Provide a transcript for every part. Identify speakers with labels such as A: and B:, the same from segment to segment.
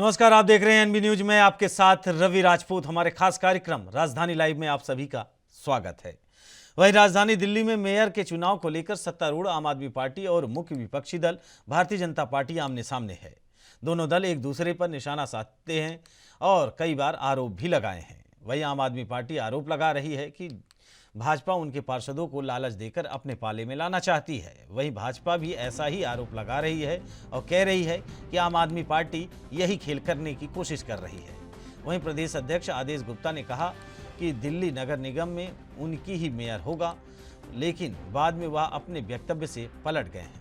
A: नमस्कार, आप देख रहे हैं एनबी न्यूज में आपके साथ रवि राजपूत। हमारे खास कार्यक्रम राजधानी लाइव में आप सभी का स्वागत है। वहीं राजधानी दिल्ली में मेयर के चुनाव को लेकर सत्तारूढ़ आम आदमी पार्टी और मुख्य विपक्षी दल भारतीय जनता पार्टी आमने सामने है। दोनों दल एक दूसरे पर निशाना साधते हैं और कई बार आरोप भी लगाए हैं। वहीं आम आदमी पार्टी आरोप लगा रही है कि भाजपा उनके पार्षदों को लालच देकर अपने पाले में लाना चाहती है। वहीं भाजपा भी ऐसा ही आरोप लगा रही है और कह रही है कि आम आदमी पार्टी यही खेल करने की कोशिश कर रही है। वहीं प्रदेश अध्यक्ष आदेश गुप्ता ने कहा कि दिल्ली नगर निगम में उनकी ही मेयर होगा, लेकिन बाद में वह अपने वक्तव्य से पलट गए हैं।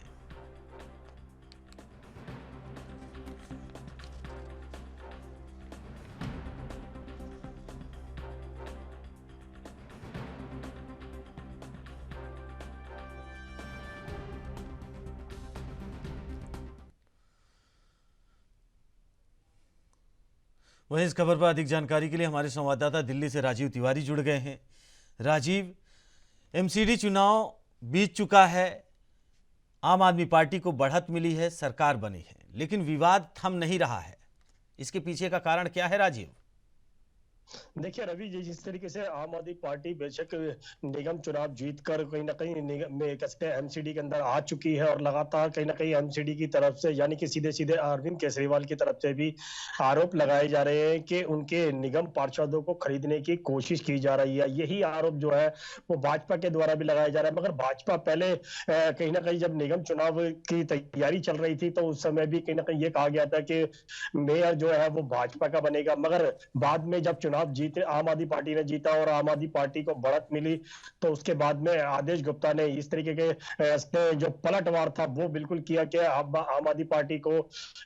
A: वहीं इस खबर पर अधिक जानकारी के लिए हमारे संवाददाता दिल्ली से राजीव तिवारी जुड़ गए हैं। राजीव, एमसीडी चुनाव बीत चुका है, आम आदमी पार्टी को बढ़त मिली है, सरकार बनी है, लेकिन विवाद थम नहीं रहा है। इसके पीछे का कारण क्या है राजीव?
B: देखिए रवि जी, जिस तरीके से आम आदमी पार्टी बेशक निगम चुनाव जीत कर कहीं ना कहीं निगम में कसते एमसीडी के अंदर आ चुकी है और लगातार कहीं ना कहीं एमसीडी की तरफ से यानी कि सीधे सीधे अरविंद केजरीवाल की तरफ से भी आरोप लगाए जा रहे हैं कि उनके निगम पार्षदों को खरीदने की कोशिश की जा रही है। यही आरोप जो है वो भाजपा के द्वारा भी लगाया जा रहा है। मगर भाजपा पहले कहीं ना कहीं जब निगम चुनाव की तैयारी चल रही थी तो उस समय भी कहीं ना कहीं ये कहा गया था कि मेयर जो है वो भाजपा का बनेगा। मगर बाद में जब चुनाव जीते आम आदमी पार्टी ने जीता और आम आदमी पार्टी को बढ़त मिली तो उसके बाद में आदेश गुप्ता ने इस तरीके के जो पलटवार था वो बिल्कुल किया कि अब आम आदमी पार्टी को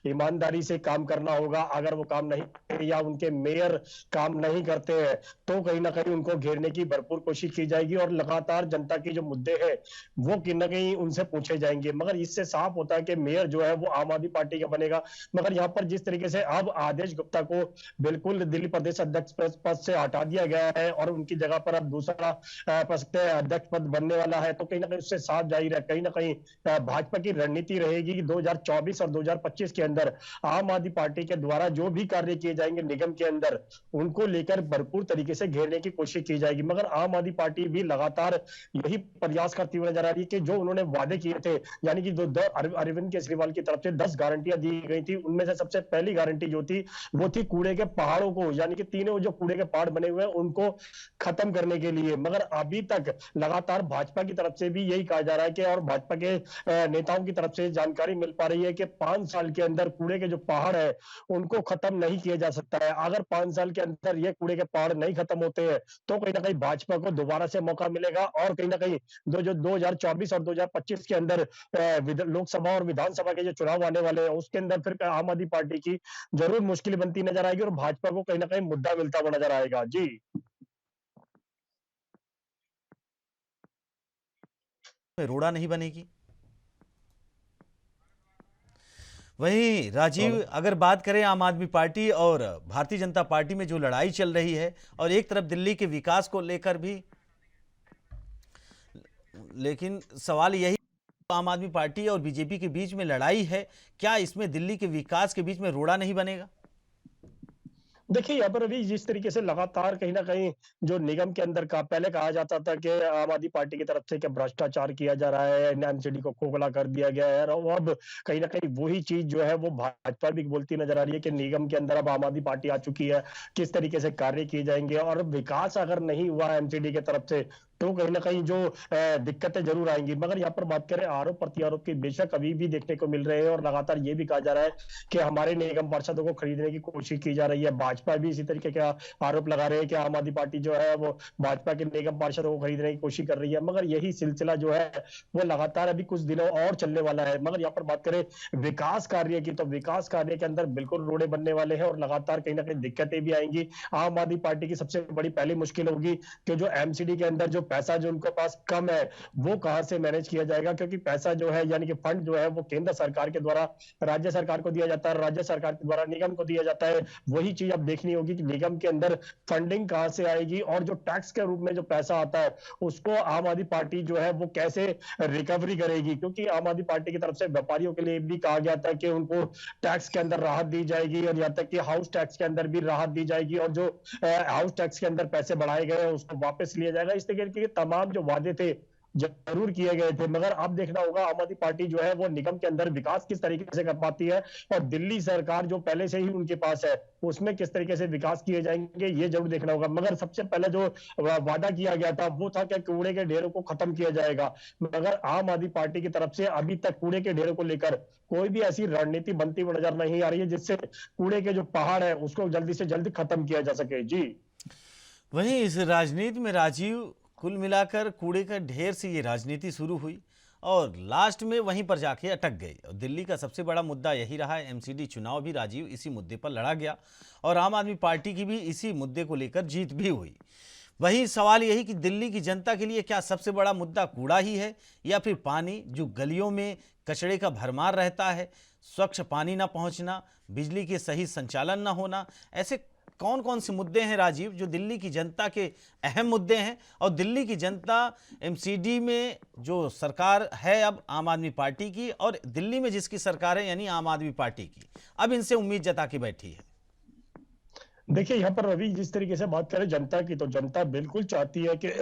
B: ईमानदारी से काम करना होगा। अगर वो काम नहीं या उनके मेयर काम नहीं करते हैं तो कहीं ना कहीं उनको घेरने की भरपूर कोशिश की जाएगी और लगातार जनता के जो मुद्दे हैं वो कहीं ना कहीं उनसे पूछे जाएंगे। मगर इससे साफ होता है कि मेयर जो है वो आम आदमी पार्टी का बनेगा। मगर यहाँ पर जिस तरीके से अब आदेश गुप्ता को बिल्कुल दिल्ली प्रदेश अध्यक्ष पद से हटा दिया गया है और उनकी जगह पर अब दूसरा अध्यक्ष पद बनने वाला है, तो कहीं ना कहीं उससे साफ जाहिर है कहीं ना कहीं भाजपा की रणनीति रहेगी कि 2024 और 2025 के अंदर आम आदमी पार्टी के द्वारा जो भी कार्य किए जाएंगे निगम के अंदर उनको लेकर भरपूर तरीके से घेरने की कोशिश की जाएगी। मगर आम आदमी पार्टी भी लगातार यही प्रयास करती हुई नजर आ रही है कि जो उन्होंने वादे किए थे, यानी कि अरविंद केजरीवाल की तरफ से 10 गारंटियां दी गई थी, उनमें से सबसे पहली गारंटी जो थी वो थी कूड़े के पहाड़ों को, यानी कि तीनों जो कूड़े के पहाड़ बने हुए हैं उनको खत्म करने के लिए। मगर अभी तक लगातार भाजपा की तरफ से भी यही कहा जा रहा है कि और भाजपा के नेताओं की तरफ से जानकारी मिल पा रही है कि 5 साल के अंदर कूड़े के जो पहाड़ है उनको खत्म नहीं किया जा सकता है। अगर 5 साल के अंदर ये कूड़े के पहाड़ नहीं खत्म होते हैं तो कहीं ना कहीं भाजपा को दोबारा से मौका मिलेगा और कहीं ना कहीं जो 2024 और 2025 के अंदर लोकसभा और विधानसभा के जो चुनाव आने वाले हैं उसके अंदर फिर आम आदमी पार्टी की जरूर मुश्किल बनती नजर आएगी और भाजपा को कहीं ना कहीं मुद्दा मिलता हुआ नजर आएगा। जी
A: रोड़ा नहीं बनेगी। वहीं राजीव, अगर बात करें आम आदमी पार्टी और भारतीय जनता पार्टी में जो लड़ाई चल रही है और एक तरफ दिल्ली के विकास को लेकर भी, लेकिन सवाल यही, आम आदमी पार्टी और बीजेपी के बीच में लड़ाई है, क्या इसमें दिल्ली के विकास के बीच में रोड़ा नहीं बनेगा?
B: देखिए यहाँ पर अभी जिस तरीके से लगातार कहीं ना कहीं जो निगम के अंदर का पहले कहा जाता था कि आम आदमी पार्टी की तरफ से कि भ्रष्टाचार किया जा रहा है, एमसीडी को खोखला कर दिया गया है, और अब कहीं ना कहीं वही चीज जो है वो भाजपा भी बोलती नजर आ रही है कि निगम के अंदर अब आम आदमी पार्टी आ चुकी है, किस तरीके से कार्य किए जाएंगे और विकास अगर नहीं हुआ एमसीडी की तरफ से तो कहीं ना कहीं जो दिक्कतें जरूर आएंगी। मगर यहाँ पर बात करें आरोप प्रत्यारोप की, बेशक अभी भी देखने को मिल रहे हैं और लगातार ये भी कहा जा रहा है कि हमारे निगम पार्षदों को खरीदने की कोशिश की जा रही है। भाजपा भी इसी तरीके का आरोप लगा रहे हैं कि आम आदमी पार्टी जो है वो भाजपा के निगम पार्षदों को खरीदने की कोशिश कर रही है। मगर यही सिलसिला जो है वो लगातार अभी कुछ दिनों और चलने वाला है। मगर यहाँ पर बात करें विकास कार्य की, तो विकास कार्य के अंदर बिल्कुल रोड़े बनने वाले हैं और लगातार कहीं ना कहीं दिक्कतें भी आएंगी। आम आदमी पार्टी की सबसे बड़ी पहली मुश्किल होगी कि जो एमसीडी के अंदर जो पैसा जो उनके पास कम है वो कहाँ से मैनेज किया जाएगा, क्योंकि पैसा जो है यानी कि फंड जो है वो केंद्र सरकार के द्वारा राज्य सरकार को दिया जाता है, राज्य सरकार के द्वारा निगम को दिया जाता है। वही चीज अब देखनी होगी कि निगम के अंदर फंडिंग कहाँ से आएगी और जो टैक्स के रूप में जो पैसा आता है उसको आम आदमी पार्टी जो है वो कैसे रिकवरी करेगी, क्योंकि आम आदमी पार्टी की तरफ से व्यापारियों के लिए भी कहा गया था कि उनको टैक्स के अंदर राहत दी जाएगी और यहाँ तक कि हाउस टैक्स के अंदर भी राहत दी जाएगी और जो हाउस टैक्स के अंदर पैसे बढ़ाए गए हैं उसको वापस लिया जाएगा। इस तरीके के तमाम जो वादे थे जरूर किए गए थे, मगर अब देखना होगा आम आदमी पार्टी जो है वो निगम के अंदर विकास किस तरीके से कर पाती है और दिल्ली सरकार जो पहले से ही उनके पास है उसमें किस तरीके से विकास किए जाएंगे ये जरूर देखना होगा। मगर सबसे पहले जो वादा किया गया था वो था कि कूड़े के ढेरों को खत्म किया जाएगा, मगर आम आदमी पार्टी की तरफ से अभी तक कूड़े के ढेरों को लेकर कोई भी ऐसी रणनीति बनती हुई नजर नहीं आ रही है जिससे कूड़े के जो पहाड़ है उसको जल्दी से जल्दी खत्म किया जा सके। जी
A: वहीं इस राजनीति में राजीव, कुल मिलाकर कूड़े का ढेर से ये राजनीति शुरू हुई और लास्ट में वहीं पर जाके अटक गई। और दिल्ली का सबसे बड़ा मुद्दा यही रहा है। एमसीडी चुनाव भी राजीव इसी मुद्दे पर लड़ा गया और आम आदमी पार्टी की भी इसी मुद्दे को लेकर जीत भी हुई। वही सवाल यही कि दिल्ली की जनता के लिए क्या सबसे बड़ा मुद्दा कूड़ा ही है या फिर पानी, जो गलियों में कचरे का भरमार रहता है, स्वच्छ पानी ना पहुंचना, बिजली के सही संचालन ना होना, ऐसे कौन कौन से मुद्दे हैं राजीव जो दिल्ली की जनता के अहम मुद्दे हैं? और दिल्ली की जनता एमसीडी में जो सरकार है अब आम आदमी पार्टी की और दिल्ली में जिसकी सरकार है यानी आम आदमी पार्टी की, अब इनसे उम्मीद जता के बैठी है।
B: देखिए यहाँ पर रवि जिस तरीके से बात करें जनता की, तो जनता बिल्कुल चाहती है कि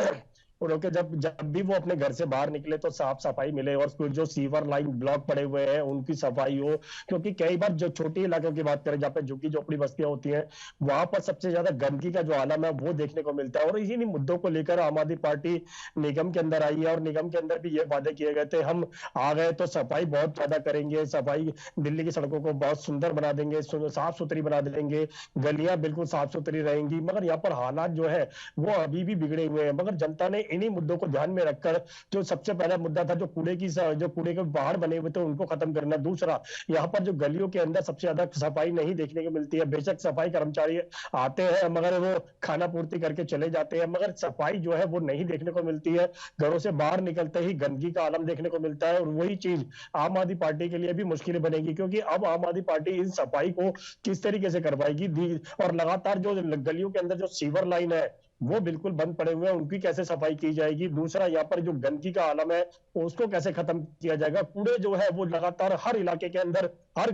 B: उनके जब जब भी वो अपने घर से बाहर निकले तो साफ सफाई मिले और फिर जो सीवर लाइन ब्लॉक पड़े हुए हैं उनकी सफाई हो, क्योंकि कई बार जो छोटे इलाकों की बात करें जहाँ पे झुग्गी झोपड़ी बस्तियां होती हैं वहां पर सबसे ज्यादा गंदगी का जो आलम है वो देखने को मिलता है। और इन्हीं मुद्दों को लेकर आम आदमी पार्टी निगम के अंदर आई है और निगम के अंदर भी ये वादे किए गए थे, हम आ गए तो सफाई बहुत ज्यादा करेंगे, सफाई दिल्ली की सड़कों को बहुत सुंदर बना देंगे, साफ सुथरी बना देंगे, गलियां बिल्कुल साफ सुथरी रहेंगी। मगर यहाँ पर हालात जो है वो अभी भी बिगड़े हुए हैं। मगर जनता ने इन्हीं मुद्दों को ध्यान में रखकर जो सबसे पहला मुद्दा था जो कूड़े के पहाड़ बने हुए थे उनको खत्म करना। दूसरा, यहाँ पर जो गलियों के अंदर सबसे ज्यादा सफाई नहीं देखने को मिलती है। बेशक सफाई कर्मचारी आते हैं मगर वो खाना पूर्ति करके चले जाते हैं, मगर सफाई जो है वो नहीं देखने को मिलती है। घरों से बाहर निकलते ही गंदगी का आलम देखने को मिलता है और वही चीज आम आदमी पार्टी के लिए भी मुश्किल बनेगी, क्योंकि अब आम आदमी पार्टी इन सफाई को किस तरीके से करवाएगी। और लगातार जो गलियों के अंदर जो सीवर लाइन है वो बिल्कुल बंद पड़े हुए हैं, उनकी कैसे सफाई की जाएगी। दूसरा, यहाँ पर जो गंदगी का आलम है उसको कैसे खत्म किया जाएगा। कूड़े जो है वो लगातार हर इलाके के अंदर, हर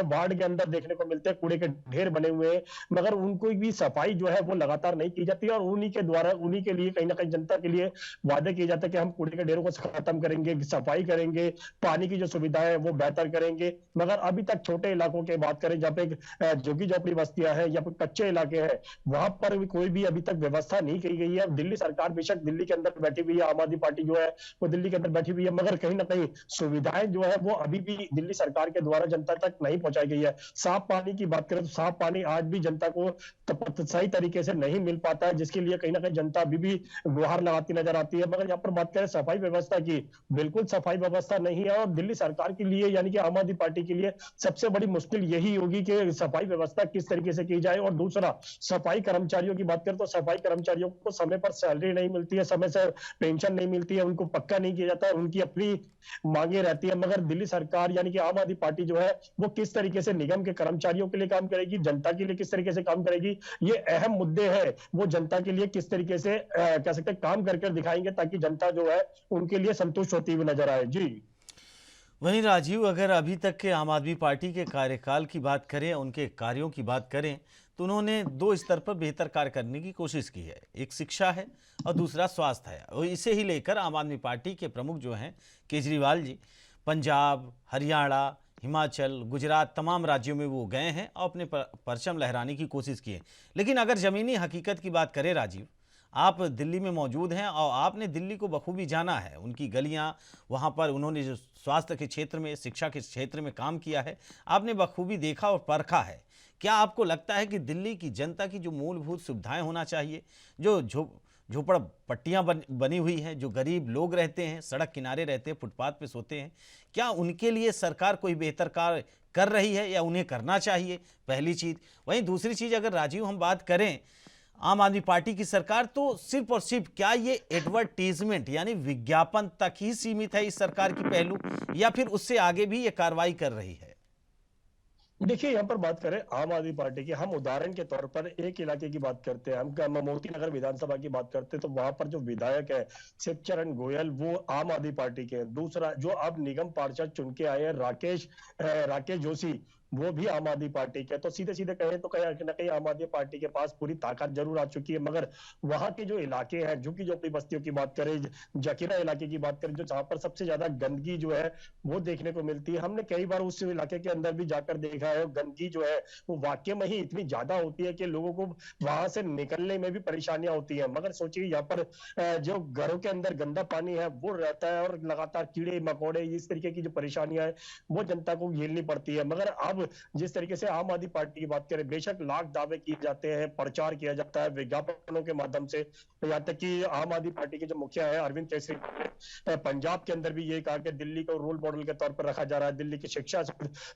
B: वार्ड के अंदर देखने को मिलते हैं, कूड़े के ढेर बने हुए हैं, मगर उनको भी सफाई जो है वो लगातार नहीं की जाती है। और उन्हीं के द्वारा उन्हीं के लिए कहीं ना कहीं जनता के लिए वादे किए जाते हैं कि हम कूड़े के ढेरों को खत्म करेंगे, सफाई करेंगे, पानी की जो सुविधाएं है वो बेहतर करेंगे। मगर अभी तक छोटे इलाकों की बात करें जहाँ पे झुग्गी झोपड़ी बस्तियां हैं या फिर कच्चे इलाके हैं वहां पर भी कोई भी अभी तक व्यवस्था नहीं की गई है। दिल्ली सरकार बेशक दिल्ली के अंदर बैठी हुई है, आम आदमी पार्टी जो है वो दिल्ली के अंदर बैठी हुई है, मगर कहीं ना कहीं सुविधाएं जो है वो अभी भी दिल्ली सरकार के द्वारा जनता तक नहीं पहुंचाई गई है। साफ पानी की बात करें तो साफ पानी आज भी जनता को सही तरीके से नहीं मिल पाता है, जिसके लिए कहीं ना कहीं जनता अभी भी गुहार लगाती नजर आती है। मगर यहाँ पर बात करें सफाई व्यवस्था की, बिल्कुल सफाई व्यवस्था नहीं है और दिल्ली सरकार के लिए यानी कि आम आदमी पार्टी के लिए सबसे बड़ी मुश्किल यही होगी कि सफाई व्यवस्था किस तरीके से की जाए। और दूसरा, सफाई कर्मचारियों की बात करें तो सफाई कर्मचारियों को समय पर सैलरी नहीं मिलती है, समय से पेंशन नहीं मिलती है, उनको पक्का नहीं किया जाता है, उनकी अपनी मांगे रहती है। मगर दिल्ली सरकार यानी कि आम आदमी पार्टी जो है वो किस तरीके से निगम के कर्मचारियों के लिए काम करेगी, जनता के लिए किस तरीके से काम करेगी, ये अहम मुद्दे हैं। वो जनता के लिए किस तरीके से कह सकते हैं काम करके दिखाएंगे ताकि जनता जो है उनके लिए संतुष्ट होती हुई नजर आए। जी
A: वहीं राजीव, अगर अभी तक के आम आदमी पार्टी के कार्यकाल की बात करें, उनके कार्यों की बात करें, तो उन्होंने दो स्तर पर बेहतर कार्य करने की कोशिश की है। एक शिक्षा है और दूसरा स्वास्थ्य है। और इसे ही लेकर आम आदमी पार्टी के प्रमुख जो हैं केजरीवाल जी, पंजाब, हरियाणा, हिमाचल, गुजरात, तमाम राज्यों में वो गए हैं और अपने परचम लहराने की कोशिश की है। लेकिन अगर ज़मीनी हकीकत की बात करें राजीव, आप दिल्ली में मौजूद हैं और आपने दिल्ली को बखूबी जाना है, उनकी गलियां, वहां पर उन्होंने जो स्वास्थ्य के क्षेत्र में, शिक्षा के क्षेत्र में काम किया है, आपने बखूबी देखा और परखा है। क्या आपको लगता है कि दिल्ली की जनता की जो मूलभूत सुविधाएं होना चाहिए, जो झोपड़पट्टियाँ बनी हुई हैं, जो गरीब लोग रहते हैं, सड़क किनारे रहते हैं, फुटपाथ पे सोते हैं, क्या उनके लिए सरकार कोई बेहतर कार्य कर रही है या उन्हें करना चाहिए? पहली चीज़। वहीं दूसरी चीज़, अगर राजीव हम बात करें, आम आदमी पार्टी की सरकार, तो सिर्फ और सिर्फ क्या ये एडवर्टीजमेंट यानी विज्ञापन तक ही सीमित है इस सरकार की पहलू, या फिर उससे आगे भी ये कार्रवाई कर रही है?
B: देखिए, यहाँ पर बात करें आम आदमी पार्टी की, हम उदाहरण के तौर पर एक इलाके की बात करते हैं, हम मोती नगर विधानसभा की बात करते हैं, तो वहां पर जो विधायक है शिवचरण गोयल, वो आम आदमी पार्टी के हैं। दूसरा, जो अब निगम पार्षद चुन के आए हैं राकेश जोशी, वो भी आम आदमी पार्टी के। तो सीधे सीधे कहें तो कहीं ना कहीं आम आदमी पार्टी के पास पूरी ताकत जरूर आ चुकी है, मगर वहां के जो इलाके हैं, झुग्गी झोपड़ी बस्तियों की बात करें, जकीरा इलाके की बात करें, जो जहां पर सबसे ज्यादा गंदगी जो है वो देखने को मिलती है। हमने कई बार उस इलाके के अंदर भी जाकर देखा है, गंदगी जो है वो वाकई में ही इतनी ज्यादा होती है कि लोगों को वहां से निकलने में भी परेशानियां होती है। मगर सोचिए, यहाँ पर जो घरों के अंदर गंदा पानी है वो रहता है, और लगातार कीड़े मकोड़े, इस तरीके की जो परेशानियां है वो जनता को झेलनी पड़ती है। मगर अब जिस तरीके से आम आदमी पार्टी की बात करें, बेशक लाख दावे किए जाते हैं, प्रचार किया जाता है विज्ञापनों के माध्यम से, यहाँ तक कि आम आदमी पार्टी के जो मुखिया है अरविंद केजरीवाल ने पंजाब के अंदर भी ये कहा कि दिल्ली को रोल मॉडल के तौर पर रखा जा रहा है, दिल्ली की शिक्षा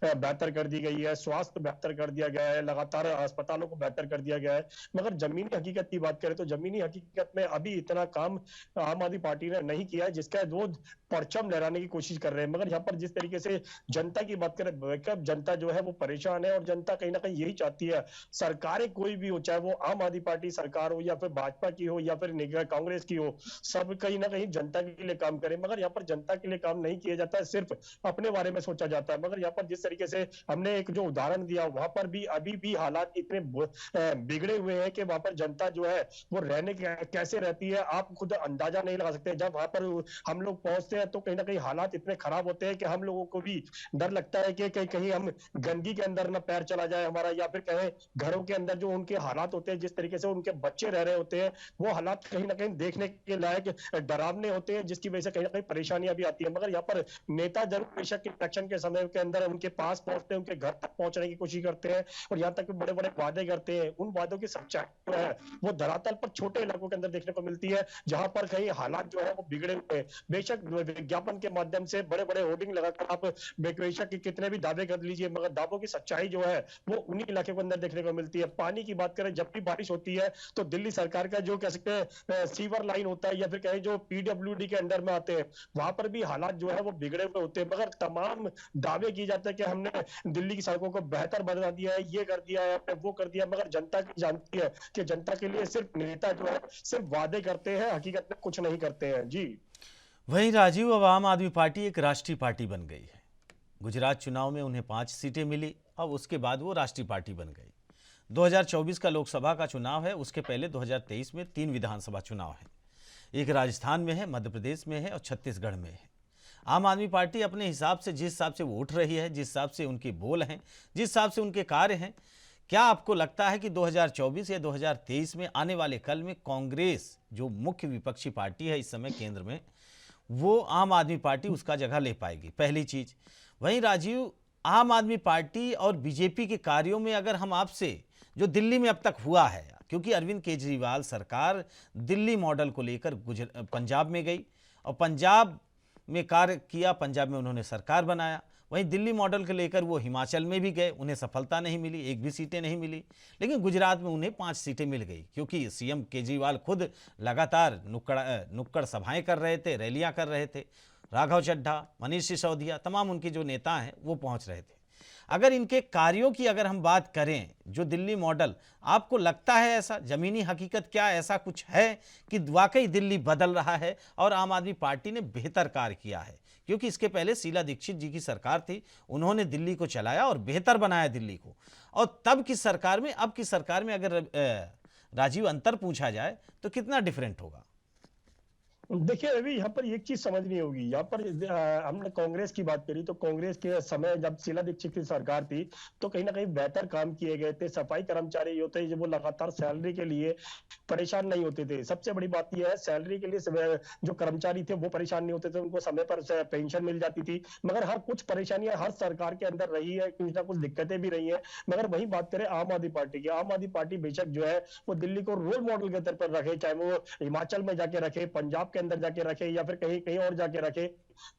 B: बेहतर कर दी गई है, स्वास्थ्य बेहतर कर दिया गया है, लगातार अस्पतालों को बेहतर कर दिया गया है। मगर जमीनी हकीकत की बात करें तो जमीनी हकीकत में अभी इतना काम आम आदमी पार्टी ने नहीं किया है, जिसका वो परचम लहराने की कोशिश कर रहे हैं। मगर यहाँ पर जिस तरीके से जनता की बात करें, बैकअप जनता जो है वो परेशान है, और जनता कहीं ना कहीं यही चाहती है, सरकारें कोई भी हो, चाहे वो आम आदमी पार्टी सरकार हो, या फिर भाजपा की हो, या फिर कांग्रेस की हो, सब कहीं ना कहीं जनता के लिए काम करें। मगर यहाँ पर जनता के लिए काम नहीं किया जाता है, सिर्फ अपने बारे में सोचा जाता है। मगर यहाँ पर जिस तरीके से हमने एक जो उदाहरण दिया, वहां पर भी अभी भी हालात इतने बिगड़े हुए हैं कि वहां पर जनता जो है वो रहने कैसे रहती है, आप खुद अंदाजा नहीं लगा सकते। जब वहां पर हम लोग पहुंचते हैं तो कहीं ना कहीं हालात इतने खराब होते हैं कि हम लोगों को भी डर लगता है कि कहीं कहीं हम गंदगी के अंदर ना पैर चला जाए हमारा, या फिर कहें घरों के अंदर जो उनके हालात होते हैं, जिस तरीके से उनके बच्चे रह रहे होते हैं, वो हालात कहीं ना कहीं देखने के लायक डरावने होते हैं, जिसकी वजह से कहीं ना कहीं परेशानियां भी आती है। मगर यहाँ पर नेता जरूर बेशक इलेक्शन के समय के अंदर उनके पास पहुंचते हैं, उनके घर तक पहुंचने की कोशिश करते हैं, और यहाँ तक बड़े बड़े वादे करते हैं। उन वादों की सच्चाई जो है वो धरातल पर छोटे इलाकों के अंदर देखने को मिलती है, जहां पर कहीं हालात जो है वो बिगड़े हुए हैं। बेशक विज्ञापन के माध्यम से बड़े बड़े होर्डिंग लगाकर आप बेशक के कितने भी दावे कर लीजिए, मगर दावों की सच्चाई जो है वो उन्हीं इलाके के अंदर देखने को मिलती है। पानी की बात करें, जब भी बारिश होती है तो दिल्ली सरकार का जो कह सकते हैं सीवर लाइन होता है, या फिर कहें जो पीडब्ल्यूडी के अंडर में आते हैं, वहां पर भी हालात जो है वो बिगड़े हुए होते हैं। मगर तमाम दावे किए जाते हैं कि हमने दिल्ली की सड़कों को बेहतर बना दिया है, ये कर दिया है, हमने वो कर दिया। मगर जनता जानती है कि जनता के लिए सिर्फ नेता जो है सिर्फ वादे करते हैं, हकीकत में कुछ नहीं करते हैं। जी
A: वहीं राजीव, अब आम आदमी पार्टी एक राष्ट्रीय पार्टी बन गई है। गुजरात चुनाव में उन्हें 5 सीटें मिली, अब उसके बाद वो राष्ट्रीय पार्टी बन गई। 2024 का लोकसभा का चुनाव है, उसके पहले 2023 में 3 विधानसभा चुनाव हैं। एक राजस्थान में है, मध्य प्रदेश में है और छत्तीसगढ़ में है। आम आदमी पार्टी अपने हिसाब से, जिस हिसाब से वो उठ रही है, जिस हिसाब से उनके बोल हैं, जिस हिसाब से उनके कार्य हैं, क्या आपको लगता है कि 2024 या 2023 में आने वाले कल में कांग्रेस, जो मुख्य विपक्षी पार्टी है इस समय केंद्र में, वो आम आदमी पार्टी उसका जगह ले पाएगी? पहली चीज। वहीं राजीव, आम आदमी पार्टी और बीजेपी के कार्यों में अगर हम आपसे, जो दिल्ली में अब तक हुआ है, क्योंकि अरविंद केजरीवाल सरकार दिल्ली मॉडल को लेकर पंजाब में गई और पंजाब में कार्य किया, पंजाब में उन्होंने सरकार बनाया। वहीं दिल्ली मॉडल को लेकर वो हिमाचल में भी गए, उन्हें सफलता नहीं मिली, एक भी सीटें नहीं मिली। लेकिन गुजरात में उन्हें 5 सीटें मिल गई, क्योंकि सीएम केजरीवाल खुद लगातार नुक्कड़ सभाएं कर रहे थे, रैलियां कर रहे थे। राघव चड्ढा, मनीष सिसोदिया, तमाम उनके जो नेता हैं वो पहुंच रहे थे। अगर इनके कार्यों की अगर हम बात करें, जो दिल्ली मॉडल, आपको लगता है ऐसा, जमीनी हकीकत क्या ऐसा कुछ है कि वाकई दिल्ली बदल रहा है और आम आदमी पार्टी ने बेहतर कार्य किया है? क्योंकि इसके पहले शीला दीक्षित जी की सरकार थी, उन्होंने दिल्ली को चलाया और बेहतर बनाया दिल्ली को। और तब की सरकार में, अब की सरकार में अगर राजीव अंतर पूछा जाए तो कितना डिफरेंट होगा?
B: देखिए अभी यहाँ पर एक चीज समझनी होगी। यहाँ पर हमने कांग्रेस की बात करी, तो कांग्रेस के समय जब शीला दीक्षित की सरकार थी तो कहीं ना कहीं बेहतर काम किए गए थे। सफाई कर्मचारी होते हैं वो लगातार सैलरी के लिए परेशान नहीं होते थे। सबसे बड़ी बात यह है, सैलरी के लिए जो कर्मचारी थे वो परेशान नहीं होते थे, उनको समय पर पेंशन मिल जाती थी। मगर हर कुछ परेशानियां हर सरकार के अंदर रही है, कुछ ना कुछ दिक्कतें भी रही है। मगर वही बात करें आम आदमी पार्टी की, आम आदमी पार्टी बेशक जो है वो दिल्ली को रोल मॉडल के तौर पर रखे, चाहे वो हिमाचल में जाके रखे, पंजाब के अंदर जाके रखे या फिर कहीं कहीं और जाके रखे,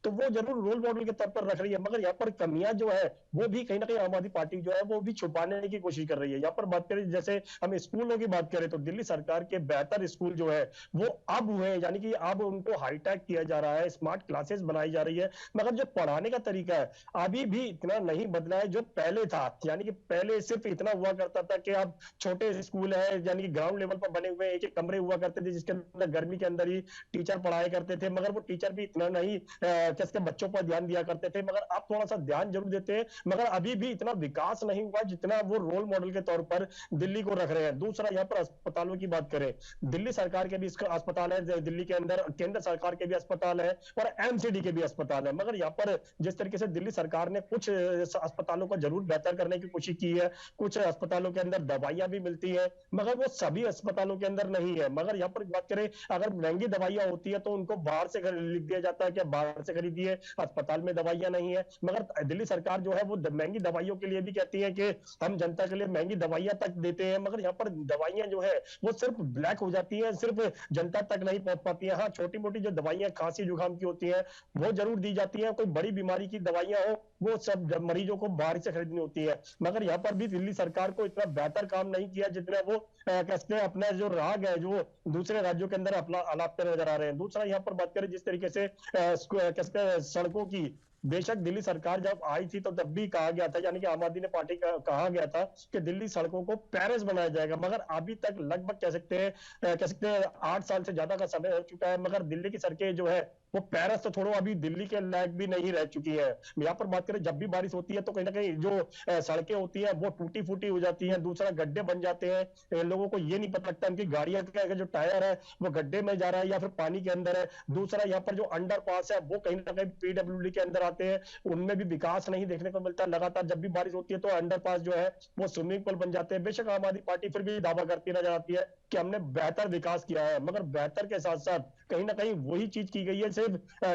B: तो वो जरूर रोल मॉडल के तौर पर रख रही है, मगर यहाँ पर कमियां जो है वो भी कहीं ना कहीं आम आदमी पार्टी जो है वो भी छुपाने की कोशिश कर रही है। यहाँ पर बात करें, जैसे हम स्कूलों की बात करें, तो दिल्ली सरकार के बेहतर स्कूल जो है वो अब हुए हैं, यानी कि अब उनको हाईटेक किया जा रहा है, स्मार्ट क्लासेस बनाई जा रही है, मगर जो पढ़ाने का तरीका है अभी भी इतना नहीं बदला है जो पहले था। यानी कि पहले सिर्फ इतना हुआ करता था कि आप छोटे स्कूल है, यानी कि ग्राउंड लेवल पर बने हुए एक एक कमरे हुआ करते थे जिसके अंदर गर्मी के अंदर ही टीचर पढ़ाया करते थे, मगर वो टीचर भी इतना नहीं किसके बच्चों पर ध्यान दिया करते थे, मगर अब थोड़ा सा ध्यान जरूर देते हैं, मगर अभी भी इतना विकास नहीं हुआ जितना वो रोल मॉडल के तौर पर दिल्ली को रख रहे हैं। दूसरा, यहाँ पर अस्पतालों की बात करें, दिल्ली सरकार के भी अस्पताल है, दिल्ली के अंदर केंद्र सरकार के भी अस्पताल है और एमसीडी के भी अस्पताल है, मगर यहाँ पर जिस तरीके से दिल्ली सरकार ने कुछ अस्पतालों को जरूर बेहतर करने की कोशिश की है, कुछ अस्पतालों के अंदर दवाइयां भी मिलती है, मगर वो सभी अस्पतालों के अंदर नहीं है। मगर यहाँ पर बात करें, अगर महंगी दवाइयां होती है तो उनको बाहर से लिख दिया जाता है कि बाहर से खरीदिए, अस्पताल में दवाइयां नहीं है। मगर दिल्ली सरकार जो है वो महंगी दवाइयों के लिए भी कहती है कि हम जनता के लिए महंगी दवाइयां तक देते हैं, मगर यहाँ पर दवाइयां जो है वो सिर्फ ब्लैक हो जाती है, सिर्फ जनता तक नहीं पहुंच पाती है। हाँ, छोटी मोटी जो दवाइयां खांसी जुकाम की होती है वो जरूर दी जाती है, कोई बड़ी बीमारी की दवाइयां हो वो सब मरीजों को बाहर से खरीदनी होती है। मगर यहाँ पर भी दिल्ली सरकार को इतना बेहतर काम नहीं किया जितना वो कहते हैं अपना जो राग है जो दूसरे राज्यों के अंदर अपना अलापते नजर आ रहे हैं। दूसरा, यहाँ पर बात करें जिस तरीके से कहते हैं सड़कों की, बेशक दिल्ली सरकार जब आई थी तो तब भी कहा गया था, यानी कि आम आदमी पार्टी का कहा गया था कि दिल्ली सड़कों को पेरिस बनाया जाएगा, मगर अभी तक लगभग कह सकते हैं 8 साल से ज्यादा का समय हो चुका है, मगर दिल्ली की सड़कें जो है वो पेरिस तो छोड़ो अभी दिल्ली के लायक भी नहीं रह चुकी है। यहाँ पर बात करें, जब भी बारिश होती है तो कहीं ना कहीं जो सड़कें होती है वो टूटी फूटी हो जाती है, दूसरा गड्ढे बन जाते हैं, लोगों को ये नहीं पता लगता उनकी गाड़ियां का जो टायर है वो गड्ढे में जा रहा है या फिर पानी के अंदर है। दूसरा, यहाँ पर जो अंडर पास है वो कहीं ना कहीं पीडब्ल्यूडी के अंदर आते हैं, उनमें भी विकास नहीं देखने को मिलता। लगातार जब भी बारिश होती है तो अंडर पास जो है वो स्विमिंग पूल बन जाते हैं। बेशक आम आदमी पार्टी फिर भी दावा करती नजर आती है कि हमने बेहतर विकास किया है, मगर बेहतर के साथ साथ कहीं ना कहीं वही चीज की गई है, सिर्फ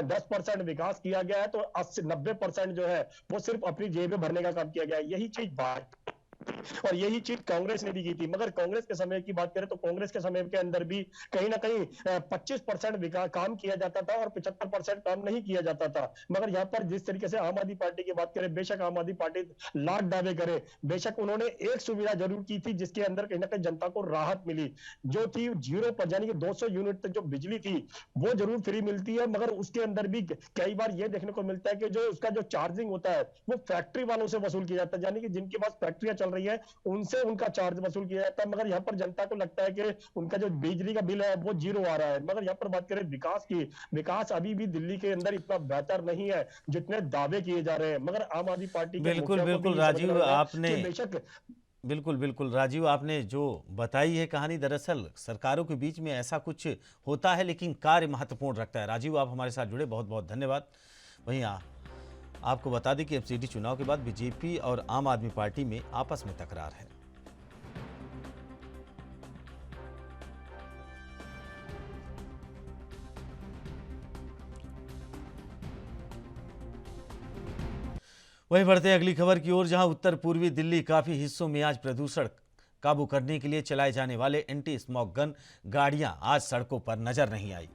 B: 10% विकास किया गया है तो 80-90% जो है वो सिर्फ अपनी जेबें भरने का काम किया गया है। यही चीज बात और यही चीज कांग्रेस ने भी की थी, मगर कांग्रेस के समय की बात करें तो कांग्रेस के समय के अंदर भी कहीं ना कहीं 25% काम किया जाता था और 75% काम नहीं किया जाता था। मगर यहाँ पर जिस तरीके से आम आदमी पार्टी की बात करें, बेशक आम आदमी पार्टी लाख दावे करे, बेशक उन्होंने एक सुविधा जरूर की थी जिसके अंदर कहीं ना कहीं जनता को राहत मिली, जो थी 0 पर, यानी कि 200 यूनिट तक जो बिजली थी वो जरूर फ्री मिलती है, मगर उसके अंदर भी कई बार ये देखने को मिलता है कि जो उसका जो चार्जिंग होता है वो फैक्ट्री वालों से वसूल किया जाता है, यानी कि जिनके पास फैक्ट्रियां चल रही है उनसे उनका चार्ज वसूल किया जाता है। मगर यहाँ पर जनता को लगता है कि उनका जो बिजली का बिल है वो 0 आ रहा है। मगर यहाँ पर बात करें विकास की, विकास अभी भी दिल्ली के अंदर इतना बेहतर नहीं है जितने दावे किए जा रहे हैं, मगर आम आदमी पार्टी के
A: बिल्कुल
B: मुखिया को भी
A: बिल्कुल
B: ये समझ
A: राजीव,
B: में आ रहा है
A: आपने
B: कि बेशक
A: बिल्कुल बिल्कुल राजीव, आपने जो बताई है कहानी, दरअसल सरकारों के बीच में ऐसा कुछ होता है लेकिन कार्य महत्वपूर्ण रखता है। राजीव, आप हमारे साथ जुड़े, बहुत बहुत धन्यवाद। वहीं आपको बता दें कि एमसीडी चुनाव के बाद बीजेपी और आम आदमी पार्टी में आपस में तकरार है। वहीं बढ़ते अगली खबर की ओर, जहां उत्तर पूर्वी दिल्ली काफी हिस्सों में आज प्रदूषण काबू करने के लिए चलाए जाने वाले एंटी स्मॉग गन गाड़ियां आज सड़कों पर नजर नहीं आई।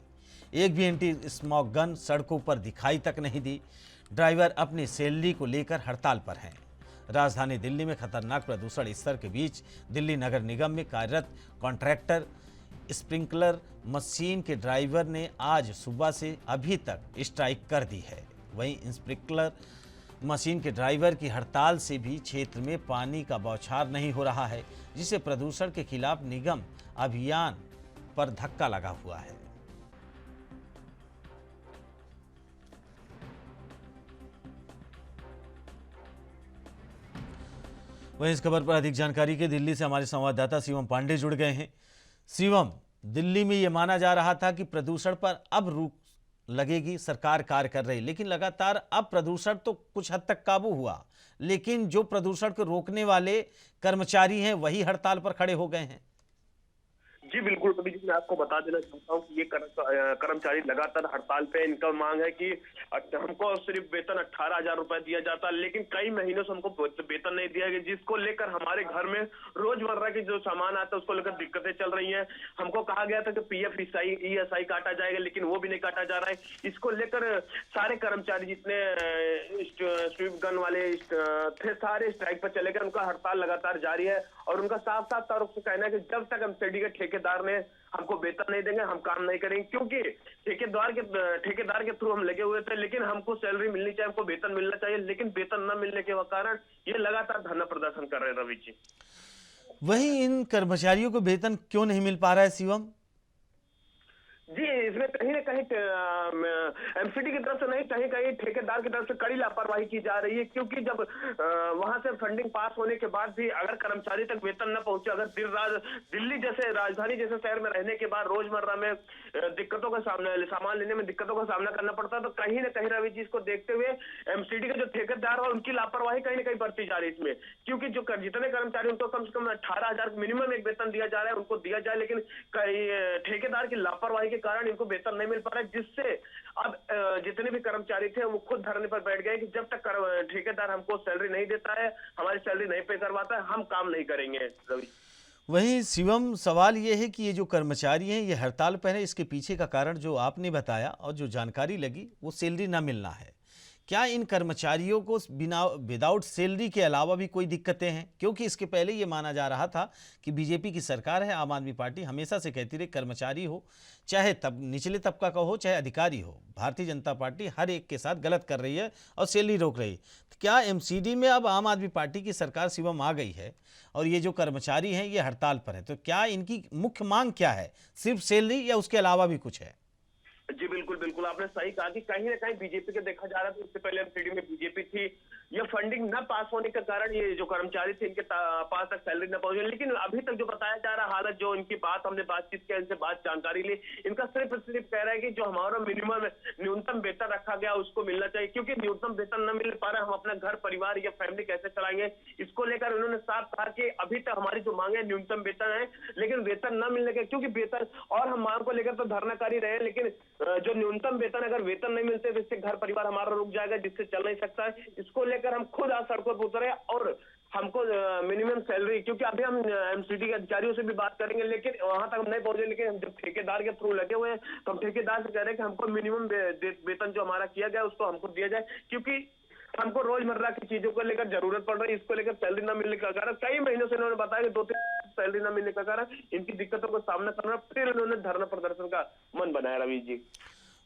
A: एक भी एंटी स्मॉग गन सड़कों पर दिखाई तक नहीं दी। ड्राइवर अपनी सैलरी को लेकर हड़ताल पर हैं। राजधानी दिल्ली में खतरनाक प्रदूषण स्तर के बीच दिल्ली नगर निगम में कार्यरत कॉन्ट्रैक्टर स्प्रिंकलर मशीन के ड्राइवर ने आज सुबह से अभी तक स्ट्राइक कर दी है। वहीं स्प्रिंकलर मशीन के ड्राइवर की हड़ताल से भी क्षेत्र में पानी का बौछार नहीं हो रहा है, जिससे प्रदूषण के खिलाफ निगम अभियान पर धक्का लगा हुआ है। वहीं इस खबर पर अधिक जानकारी के दिल्ली से हमारे संवाददाता शिवम पांडे जुड़ गए हैं। शिवम, दिल्ली में यह माना जा रहा था कि प्रदूषण पर अब रोक लगेगी, सरकार कार्य कर रही, लेकिन लगातार अब प्रदूषण तो कुछ हद तक काबू हुआ, लेकिन जो प्रदूषण को रोकने वाले कर्मचारी हैं वही हड़ताल पर खड़े हो गए हैं।
C: जी बिल्कुल, कभी जी मैं आपको बता देना चाहता हूँ कि ये कर्मचारी लगातार हड़ताल पे। इनका मांग है कि हमको सिर्फ वेतन 18,000 रुपए दिया जाता है, लेकिन कई महीनों से हमको वेतन नहीं दिया गया, जिसको लेकर हमारे घर में रोजमर्रा के जो सामान आता है उसको लेकर दिक्कतें चल रही हैं। हमको कहा गया था कि पीएफ ईएसआई काटा जाएगा, लेकिन वो भी नहीं काटा जा रहा है। इसको लेकर सारे कर्मचारी जितने स्वीप गन वाले थे, सारे स्ट्राइक पर चले गए। उनका हड़ताल लगातार जारी है और उनका साफ साफ तौर से कहना है कि जब तक एमसीडी के ठेकेदार ने हमको वेतन नहीं देंगे, हम काम नहीं करेंगे। क्योंकि ठेकेदार के थ्रू हम लगे हुए थे, लेकिन हमको सैलरी मिलनी चाहिए, हमको वेतन मिलना चाहिए, लेकिन वेतन न मिलने के कारण ये लगातार धरना प्रदर्शन कर रहे हैं रवि जी।
A: वहीं इन कर्मचारियों को वेतन क्यों नहीं मिल पा रहा है शिवम?
C: जी, इसमें कहीं ना कहीं एमसीडी की तरफ से नहीं, कहीं कहीं ठेकेदार की तरफ से कड़ी लापरवाही की जा रही है। क्योंकि जब वहां से फंडिंग पास होने के बाद भी अगर कर्मचारी तक वेतन न पहुंचे, अगर दिल्ली जैसे राजधानी जैसे शहर में रहने के बाद रोजमर्रा में दिक्कतों का सामान लेने में दिक्कतों का सामना करना पड़ता है, तो कहीं ना कहीं रवि जी इसको देखते हुए एमसीडी के जो ठेकेदार है उनकी लापरवाही कहीं ना कहीं बढ़ती जा रही है इसमें। क्योंकि जो जितने कर्मचारी उनको कम से कम 18,000 मिनिमम एक वेतन दिया जा रहा है, उनको दिया जाए, लेकिन ठेकेदार की लापरवाही के कारण इनको वेतन नहीं मिल पा रहा है। जिससे अब जितने भी कर्मचारी थे वो खुद धरने पर बैठ गए कि जब तक ठेकेदार हमको सैलरी नहीं देता है, हमारी सैलरी नहीं पे करवाता है, हम काम नहीं करेंगे रवि।
A: वहीं शिवम, सवाल ये है कि ये जो कर्मचारी हैं ये हड़ताल पर है, इसके पीछे का कारण जो आपने बताया और जो जानकारी लगी वो सैलरी ना मिलना है। क्या इन कर्मचारियों को बिना विदाउट सैलरी के अलावा भी कोई दिक्कतें हैं? क्योंकि इसके पहले ये माना जा रहा था कि बीजेपी की सरकार है, आम आदमी पार्टी हमेशा से कहती रही कर्मचारी हो, चाहे तब निचले तबका का हो चाहे अधिकारी हो, भारतीय जनता पार्टी हर एक के साथ गलत कर रही है और सैलरी रोक रही है। तो क्या एमसीडी में अब आम आदमी पार्टी की सरकार शिवम आ गई है और ये जो कर्मचारी हैं ये हड़ताल पर है, तो क्या इनकी मुख्य मांग क्या है? सिर्फ सैलरी या उसके अलावा भी कुछ है?
C: जी बिल्कुल बिल्कुल, आपने सही कहा कि कहीं ना कहीं बीजेपी के देखा जा रहा था। इससे पहले एमसीडी में बीजेपी थी, ये फंडिंग न पास होने के कारण ये जो कर्मचारी थे इनके पास तक सैलरी न पहुंची। लेकिन अभी तक जो बताया जा रहा हालत, जो इनकी बात हमने बातचीत किया, इनसे बात जानकारी ली, इनका सिर्फ कह रहा है कि जो हमारा मिनिमम न्यूनतम वेतन रखा गया उसको मिलना चाहिए। क्योंकि न्यूनतम वेतन न मिल पा रहा है, हम अपना घर परिवार या फैमिली कैसे चलाएंगे, इसको लेकर उन्होंने साफ कहा कि अभी तक हमारी जो मांग है न्यूनतम वेतन है, लेकिन वेतन न मिलने के, क्योंकि वेतन और हम मांग को लेकर तो धरनाकारी रहे, लेकिन जो न्यूनतम वेतन, अगर वेतन नहीं मिलते तो इससे घर परिवार हमारा रुक जाएगा, जिससे चल नहीं सकता है। इसको लेकर हम खुद आज सड़कों पर उतरे और हमको मिनिमम सैलरी, क्योंकि अभी हम एमसीडी के अधिकारियों से भी बात करेंगे, लेकिन वहां तक हम नहीं पहुंचे। लेकिन हम जब ठेकेदार के थ्रू लगे हुए हैं तो हम ठेकेदार से कह रहे हैं कि हमको मिनिमम वेतन जो हमारा किया गया उसको हमको दिया जाए, क्योंकि हमको रोजमर्रा की चीजों को लेकर जरूरत पड़ रही है। इसको लेकर सैलरी न मिलने का कारण कई महीनों से इन्होंने बताया कि 2-3 सैलरी न मिलने का कारण इनकी दिक्कतों का सामना करना, फिर इन्होंने धरना प्रदर्शन का मन बनाया रवि जी।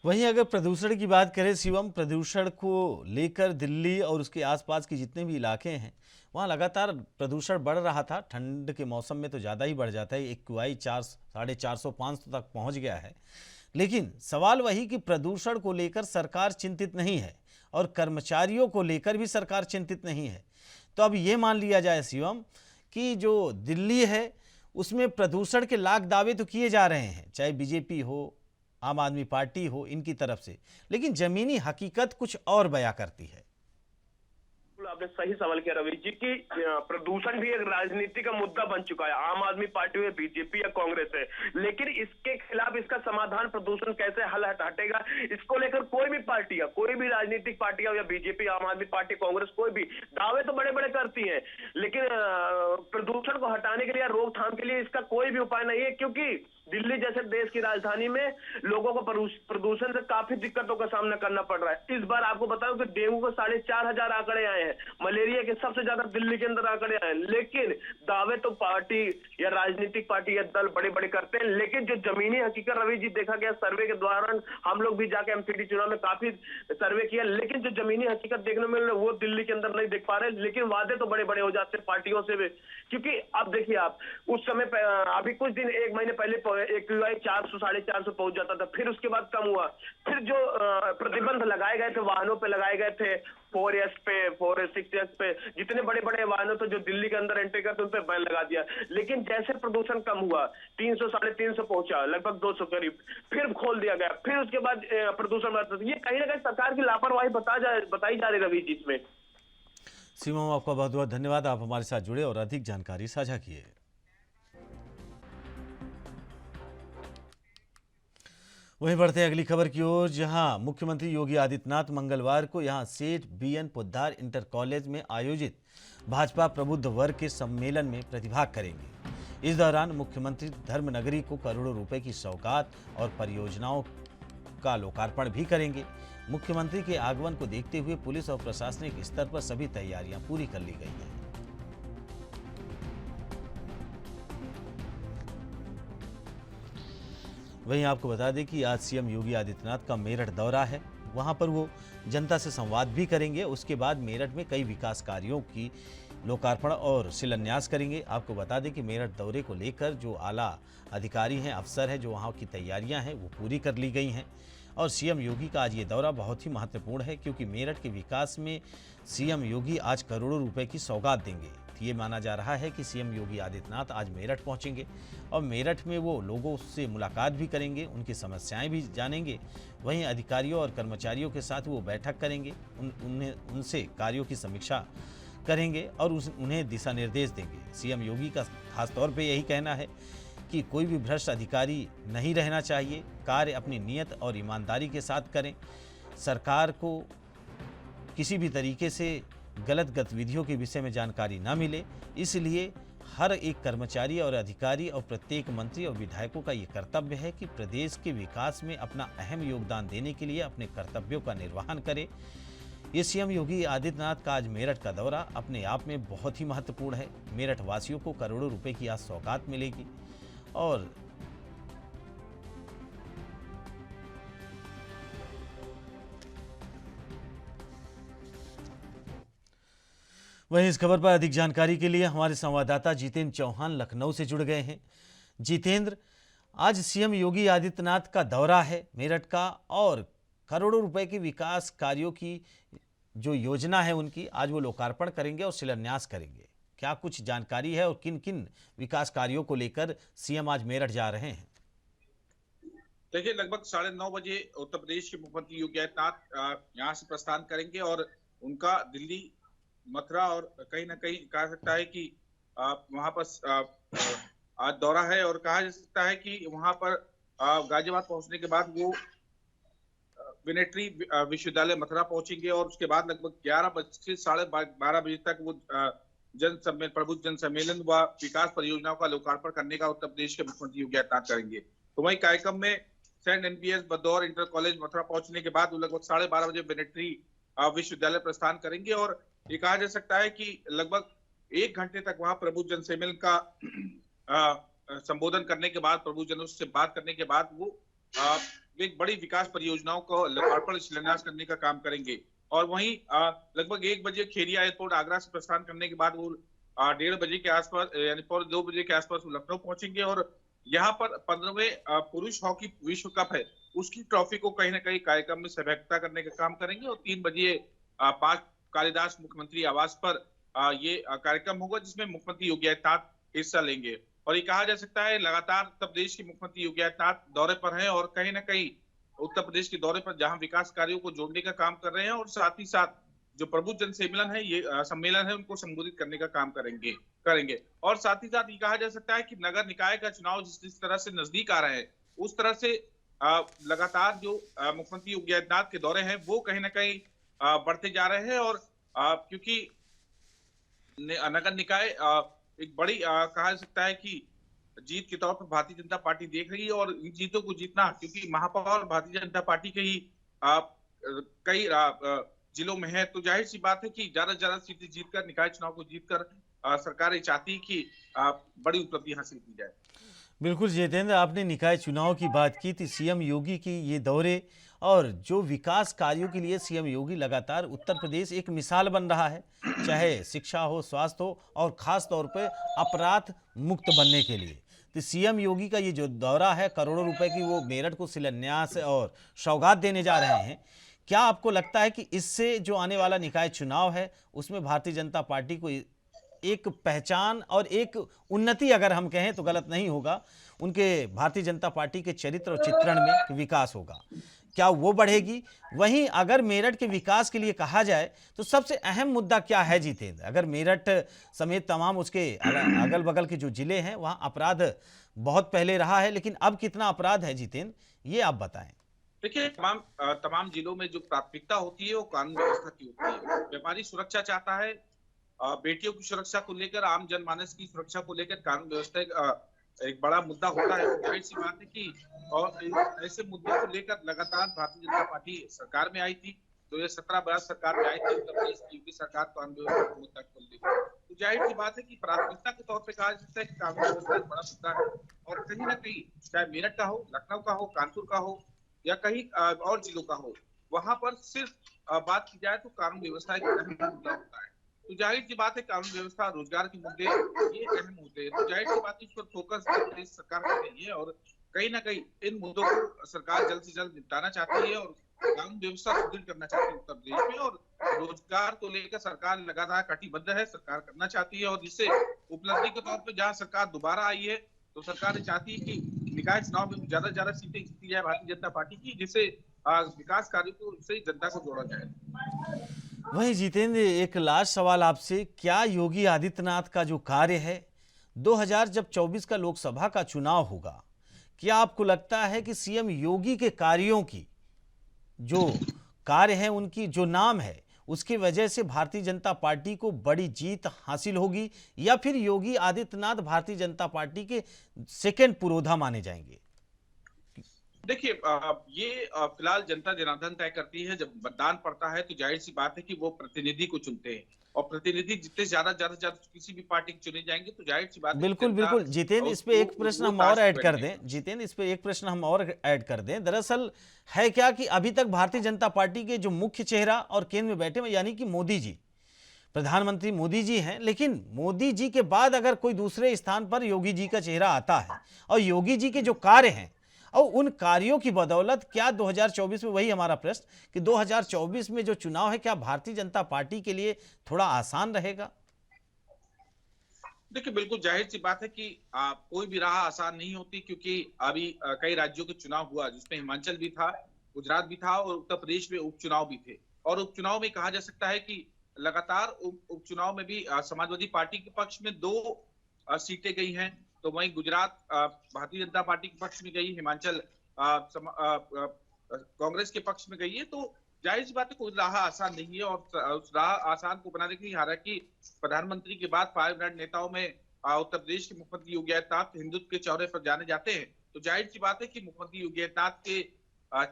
A: वहीं अगर प्रदूषण की बात करें शिवम, प्रदूषण को लेकर दिल्ली और उसके आसपास के जितने भी इलाके हैं वहाँ लगातार प्रदूषण बढ़ रहा था। ठंड के मौसम में तो ज़्यादा ही बढ़ जाता है, एक्यूआई 400-450 तक पहुँच गया है। लेकिन सवाल वही कि प्रदूषण को लेकर सरकार चिंतित नहीं है और कर्मचारियों को लेकर भी सरकार चिंतित नहीं है। तो अब ये मान लिया जाए शिवम कि जो दिल्ली है उसमें प्रदूषण के लाख दावे तो किए जा रहे हैं, चाहे बीजेपी हो, आम आदमी पार्टी हो, इनकी तरफ से, लेकिन जमीनी हकीकत कुछ और बयां करती है।
C: आपने सही सवाल किया रवि जी की प्रदूषण भी एक राजनीति का मुद्दा बन चुका है, आम आदमी पार्टी है, बीजेपी या कांग्रेस है। लेकिन इसके खिलाफ इसका समाधान प्रदूषण कैसे हटेगा, इसको लेकर कोई भी पार्टी है, कोई भी राजनीतिक पार्टी या बीजेपी, आम आदमी पार्टी, कांग्रेस, कोई भी दावे तो बड़े बड़े करती है, लेकिन प्रदूषण को हटाने के लिए, रोकथाम के लिए इसका कोई भी उपाय नहीं है। क्योंकि दिल्ली जैसे देश की राजधानी में लोगों को प्रदूषण से काफी दिक्कतों का सामना करना पड़ रहा है। इस बार आपको बताऊं कि डेंगू को 4,500 आंकड़े आए हैं, मलेरिया के सबसे ज्यादा दिल्ली के अंदर आंकड़े आए हैं। लेकिन दावे तो पार्टी या राजनीतिक पार्टी या दल बड़े बड़े करते हैं, लेकिन जो जमीनी हकीकत रवि जी देखा गया सर्वे के दौरान, हम लोग भी जाके एमसीडी चुनाव में काफी सर्वे किया, लेकिन जो जमीनी हकीकत देखने में वो दिल्ली के अंदर नहीं देख पा रहे। लेकिन वादे तो बड़े बड़े हो जाते हैं पार्टियों से भी, क्योंकि अब देखिए आप, उस समय अभी कुछ दिन, 1 महीने पहले एक्यूआई 400-450 पहुंच जाता था, फिर उसके बाद कम हुआ। फिर जो प्रतिबंध लगाए गए थे वाहनों पे लगाए गए थे, 4S पे, 4S-6S पे, जितने बड़े बड़े वाहनों तो जो दिल्ली के अंदर एंट्री करते उन पे बैन लगा दिया। लेकिन जैसे प्रदूषण कम हुआ, 300-350 पहुंचा, लगभग 200 करीब, फिर खोल दिया गया, फिर उसके बाद प्रदूषण बढ़ता। ये कहीं ना कहीं सरकार की लापरवाही बताई जा रही रवि जी इसमें।
A: शिवम, आपका बहुत बहुत धन्यवाद, आप हमारे साथ जुड़े और अधिक जानकारी साझा किए। वहीं बढ़ते हैं अगली खबर की ओर, जहां मुख्यमंत्री योगी आदित्यनाथ मंगलवार को यहां सेठ बीएन पोद्दार इंटर कॉलेज में आयोजित भाजपा प्रबुद्ध वर्ग के सम्मेलन में प्रतिभाग करेंगे। इस दौरान मुख्यमंत्री धर्मनगरी को करोड़ों रुपए की सौगात और परियोजनाओं का लोकार्पण भी करेंगे। मुख्यमंत्री के आगमन को देखते हुए पुलिस और प्रशासनिक स्तर पर सभी तैयारियां पूरी कर ली गई हैं। वहीं आपको बता दें कि आज सीएम योगी आदित्यनाथ का मेरठ दौरा है। वहां पर वो जनता से संवाद भी करेंगे। उसके बाद मेरठ में कई विकास कार्यों की लोकार्पण और शिलान्यास करेंगे। आपको बता दें कि मेरठ दौरे को लेकर जो आला अधिकारी हैं, अफसर हैं, जो वहां की तैयारियां हैं वो पूरी कर ली गई हैं। और सीएम योगी का आज ये दौरा बहुत ही महत्वपूर्ण है, क्योंकि मेरठ के विकास में सीएम योगी आज करोड़ों रुपए की सौगात देंगे। ये माना जा रहा है कि सीएम योगी आदित्यनाथ आज मेरठ पहुंचेंगे और मेरठ में वो लोगों से मुलाकात भी करेंगे, उनकी समस्याएं भी जानेंगे। वहीं अधिकारियों और कर्मचारियों के साथ वो बैठक करेंगे, उनसे कार्यों की समीक्षा करेंगे और उन्हें दिशा निर्देश देंगे। सीएम योगी का खास तौर पे यही कहना है कि कोई भी भ्रष्ट अधिकारी नहीं रहना चाहिए, कार्य अपनी नियत और ईमानदारी के साथ करें। सरकार को किसी भी तरीके से गलत गतिविधियों के विषय में जानकारी ना मिले, इसलिए हर एक कर्मचारी और अधिकारी और प्रत्येक मंत्री और विधायकों का ये कर्तव्य है कि प्रदेश के विकास में अपना अहम योगदान देने के लिए अपने कर्तव्यों का निर्वहन करे। ये सीएम योगी आदित्यनाथ का आज मेरठ का दौरा अपने आप में बहुत ही महत्वपूर्ण है। मेरठ वासियों को करोड़ों रुपए की आज सौगात मिलेगी और वहीं इस खबर पर अधिक जानकारी के लिए हमारे संवाददाता जितेंद्र चौहान लखनऊ से जुड़ गए हैं। जितेंद्र, आज सीएम योगी आदित्यनाथ का दौरा है मेरठ का और करोड़ों रुपए के विकास कार्यों की जो योजना है उनकी आज वो लोकार्पण करेंगे और शिलान्यास करेंगे। क्या कुछ जानकारी है और किन किन विकास कार्यों को लेकर सीएम आज मेरठ जा रहे हैं?
D: देखिए, लगभग 9:30 बजे उत्तर प्रदेश के मुख्यमंत्री योगी आदित्यनाथ यहाँ से प्रस्थान करेंगे और उनका दिल्ली, मथुरा और कहीं ना कहीं कहा सकता है कि वहां पर आज दौरा है और कहा जा सकता है कि वहां पर गाजियाबाद पहुंचने के बाद वो विनेटरी विश्वविद्यालय मथुरा पहुंचेंगे और उसके बाद लगभग 11 बजे से 12:30 बजे तक वो प्रबुद्ध जन सम्मेलन व विकास परियोजनाओं का लोकार्पण करने का उत्तर प्रदेश के मुख्यमंत्री योगी आदित्यनाथ करेंगे। तो वही कार्यक्रम में सेंट एनपीएस बदौर इंटर कॉलेज मथुरा पहुंचने के बाद वो लगभग 12:30 बजे विनेटरी विश्वविद्यालय प्रस्थान करेंगे और ये कहा जा सकता है कि लगभग 1 घंटे तक वहां प्रबुद्ध जन सम्मेलन का संबोधन करने के बाद, प्रबुद्ध जनों से बात करने के बाद वो एक बड़ी विकास परियोजनाओं को लोकार्पण शिलान्यास करने का काम करेंगे। और वहीं लगभग 1 बजे खेरिया एयरपोर्ट आगरा से प्रस्थान करने के बाद वो 1:30 बजे के आसपास यानी 2 बजे के आसपास वो लखनऊ पहुंचेंगे और यहाँ पर 15वें पुरुष हॉकी विश्व कप है उसकी ट्रॉफी को कहीं ना कहीं कार्यक्रम में सहभागिता करने का काम करेंगे। और 3 बजे 5 कालिदास मुख्यमंत्री आवास पर ये कार्यक्रम होगा जिसमें मुख्यमंत्री योगी आदित्यनाथ हिस्सा लेंगे। और ये कहा जा सकता है लगातार उत्तर प्रदेश के मुख्यमंत्री योगी आदित्यनाथ दौरे पर हैं और कहीं ना कहीं उत्तर प्रदेश के दौरे पर जहां विकास कार्यों को जोड़ने का काम कर रहे हैं और साथ ही साथ जो प्रबुद्ध जन सम्मेलन है, ये सम्मेलन है, उनको संबोधित करने का काम करेंगे। और साथ ही साथ ये कहा जा सकता है कि नगर निकाय का चुनाव जिस तरह से नजदीक आ रहे हैं उस तरह से लगातार जो मुख्यमंत्री योगी आदित्यनाथ के दौरे हैं वो कहीं ना कहीं बढ़ते जा रहे हैं। और क्योंकि नगर निकाय एक बड़ी कहा जा सकता है कि जीत के तौर पर भारतीय जनता पार्टी देख रही है और इन जीतों को जीतना, क्योंकि महापौर भारतीय जनता पार्टी के ही कई जिलों में है, तो जाहिर सी बात है कि ज्यादा से ज्यादा सीटें जीतकर, निकाय चुनाव को जीतकर सरकार ये चाहती है कि बड़ी उपलब्धि हासिल की जाए।
A: बिल्कुल जितेंद्र, आपने निकाय चुनाव की बात की थी। सीएम योगी की ये दौरे और जो विकास कार्यों के लिए सीएम योगी लगातार उत्तर प्रदेश एक मिसाल बन रहा है, चाहे शिक्षा हो, स्वास्थ्य हो और खास तौर पे अपराध मुक्त बनने के लिए। तो सीएम योगी का ये जो दौरा है, करोड़ों रुपए की वो मेरठ को शिलान्यास और सौगात देने जा रहे हैं। क्या आपको लगता है कि इससे जो आने वाला निकाय चुनाव है उसमें भारतीय जनता पार्टी को एक पहचान और एक उन्नति, अगर हम कहें तो गलत नहीं होगा, उनके भारतीय जनता पार्टी के चरित्र और चित्रण में विकास होगा, क्या वो बढ़ेगी? वहीं अगर मेरठ के विकास के लिए कहा जाए तो सबसे अहम मुद्दा क्या है जितेंद्र? अगर मेरठ समेत तमाम उसके अगल बगल के जो जिले हैं वहां अपराध बहुत पहले रहा है, लेकिन अब कितना अपराध है जितेंद्र, ये आप बताएं।
D: देखिए, तमाम जिलों में जो प्राथमिकता होती है वो कानून व्यवस्था की होती है। व्यापारी सुरक्षा चाहता है, बेटियों की सुरक्षा को लेकर, आम जनमानस की सुरक्षा को लेकर कानून व्यवस्था एक बड़ा मुद्दा होता है। जाहिर सी बात है कि और ऐसे मुद्दों को लेकर लगातार भारतीय जनता पार्टी सरकार में आई थी। 2017 बाद सरकार में आई थी उत्तर प्रदेश की योगी सरकार कानून व्यवस्था को मुद्दा को लेकर। तो जाहिर सी बात है कि प्राथमिकता के तौर पर कहा जा सकता है कि कानून व्यवस्था एक बड़ा मुद्दा है, और कहीं ना कहीं चाहे मेरठ का हो, लखनऊ का हो, कानपुर का हो या कहीं और जिलों का हो, वहां पर सिर्फ बात की जाए तो कानून व्यवस्था एक अहम मुद्दा होता है। तो जाहिर सी बात है कानून व्यवस्था, रोजगार के मुद्दे, ये अहम मुद्दे हैं। तो जाहिर सी बात है इस पर फोकस प्रदेश सरकार कर रही है, और कहीं ना कहीं इन मुद्दों को सरकार जल्द से जल्द निपटाना चाहती है और कानून व्यवस्था सुदृढ़ करना चाहती है उत्तर प्रदेश में। और रोजगार को लेकर सरकार लगातार कटिबद्ध है, सरकार करना चाहती है। और जिससे उपलब्धि के तौर पर जहाँ सरकार दोबारा आई है, तो सरकार चाहती है कि निकाय चुनाव में ज्यादा से ज्यादा सीटें जीती जाए भारतीय जनता पार्टी की, जिससे विकास कार्यों को से जनता को जोड़ा जाए।
A: वहीं जितेंद्र, एक लास्ट सवाल आपसे, क्या योगी आदित्यनाथ का जो कार्य है 2024 का लोकसभा का चुनाव होगा, क्या आपको लगता है कि सीएम योगी के कार्यों की जो कार्य है, उनकी जो नाम है, उसकी वजह से भारतीय जनता पार्टी को बड़ी जीत हासिल होगी, या फिर योगी आदित्यनाथ भारतीय जनता पार्टी के सेकंड पुरोधा माने जाएंगे?
D: देखिए, ये फिलहाल जनता जनार्दन तय करती है। जब मतदान पड़ता है तो जाहिर सी बात है कि वो प्रतिनिधि को चुनते हैं, और प्रतिनिधि जितने ज्यादा किसी भी पार्टी के चुने जाएंगे तो जाहिर सी बात है।
A: बिल्कुल बिल्कुल जितेंद्र, इस पे एक प्रश्न हम और ऐड कर दें। जितेंद्र, इस पे एक प्रश्न हम और ऐड कर दें। दरअसल है क्या कि अभी तक भारतीय जनता पार्टी के जो मुख्य चेहरा और केंद्र में बैठे, यानी कि मोदी जी, प्रधानमंत्री मोदी जी हैं, लेकिन मोदी जी के बाद अगर कोई दूसरे स्थान पर योगी जी का चेहरा आता है, और योगी जी के जो कार्य हैं और उन कार्यों की बदौलत क्या 2024 में, वही हमारा प्रश्न, कि 2024 में जो चुनाव है क्या भारतीय जनता पार्टी के लिए थोड़ा आसान रहेगा?
D: देखिए, बिल्कुल जाहिर सी बात है कि कोई भी राह आसान नहीं होती, क्योंकि अभी कई राज्यों के चुनाव हुआ, जिसमें हिमाचल भी था, गुजरात भी था, और उत्तर प्रदेश में उपचुनाव भी थे। और उपचुनाव में कहा जा सकता है कि लगातार उपचुनाव में भी समाजवादी पार्टी के पक्ष में 2 सीटें गई हैं, तो वहीं गुजरात भारतीय जनता पार्टी के पक्ष में गई, हिमाचल कांग्रेस के पक्ष में गई है। तो जाहिर सी बात है कोई राह आसान नहीं है, और उस राह आसान को बनाने के लिए, हालांकि प्रधानमंत्री के बाद 5 मिनट नेताओं में उत्तर प्रदेश के मुख्यमंत्री योगी आदित्यनाथ हिंदुत्व के चौरे पर जाने जाते हैं। तो जाहिर सी बात है कि मुख्यमंत्री योगी आदित्यनाथ के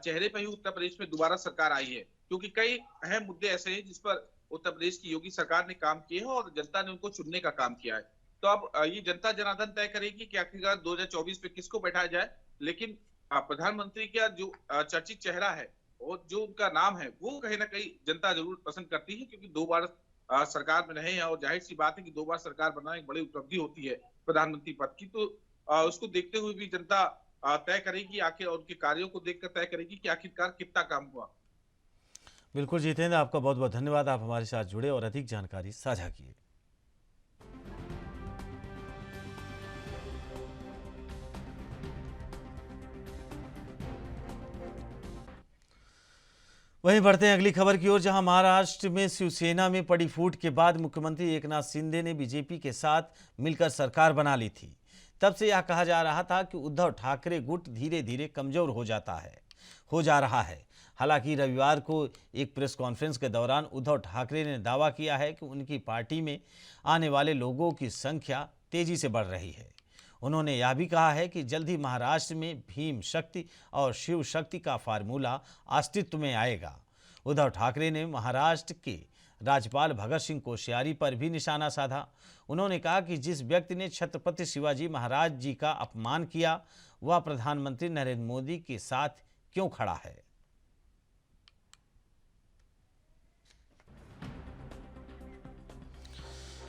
D: चेहरे पर ही उत्तर प्रदेश में दोबारा सरकार आई है, क्योंकि कई अहम मुद्दे ऐसे हैं जिस पर उत्तर प्रदेश की योगी सरकार ने काम किए हैं और जनता ने उनको चुनने का काम किया है। तो अब ये जनता जनार्दन तय करेगी कि आखिरकार 2024 में किसको बैठाया जाए। लेकिन प्रधानमंत्री का जो चर्चित चेहरा है और जो उनका नाम है, वो कहीं ना कहीं जनता जरूर पसंद करती है, क्योंकि 2 बार सरकार में रहे हैं, और जाहिर सी बात है कि 2 बार सरकार बनाना एक बड़ी उपलब्धि होती है प्रधानमंत्री पद की। तो उसको देखते हुए भी जनता तय करेगी, आखिर उनके कार्यों को देखकर तय करेगी कि आखिरकार कितना काम हुआ।
A: बिल्कुल जितेंद्र, आपका बहुत बहुत धन्यवाद, आप हमारे साथ जुड़े और अधिक जानकारी साझा किए। वहीं बढ़ते हैं अगली खबर की ओर, जहां महाराष्ट्र में शिवसेना में पड़ी फूट के बाद मुख्यमंत्री एकनाथ शिंदे ने बीजेपी के साथ मिलकर सरकार बना ली थी। तब से यह कहा जा रहा था कि उद्धव ठाकरे गुट धीरे धीरे कमजोर हो जा रहा है। हालांकि रविवार को एक प्रेस कॉन्फ्रेंस के दौरान उद्धव ठाकरे ने दावा किया है कि उनकी पार्टी में आने वाले लोगों की संख्या तेजी से बढ़ रही है। उन्होंने यह भी कहा है कि जल्द ही महाराष्ट्र में भीम शक्ति और शिव शक्ति का फार्मूला अस्तित्व में आएगा। उद्धव ठाकरे ने महाराष्ट्र के राज्यपाल भगत सिंह कोश्यारी पर भी निशाना साधा। उन्होंने कहा कि जिस व्यक्ति ने छत्रपति शिवाजी महाराज जी का अपमान किया, वह प्रधानमंत्री नरेंद्र मोदी के साथ क्यों खड़ा है।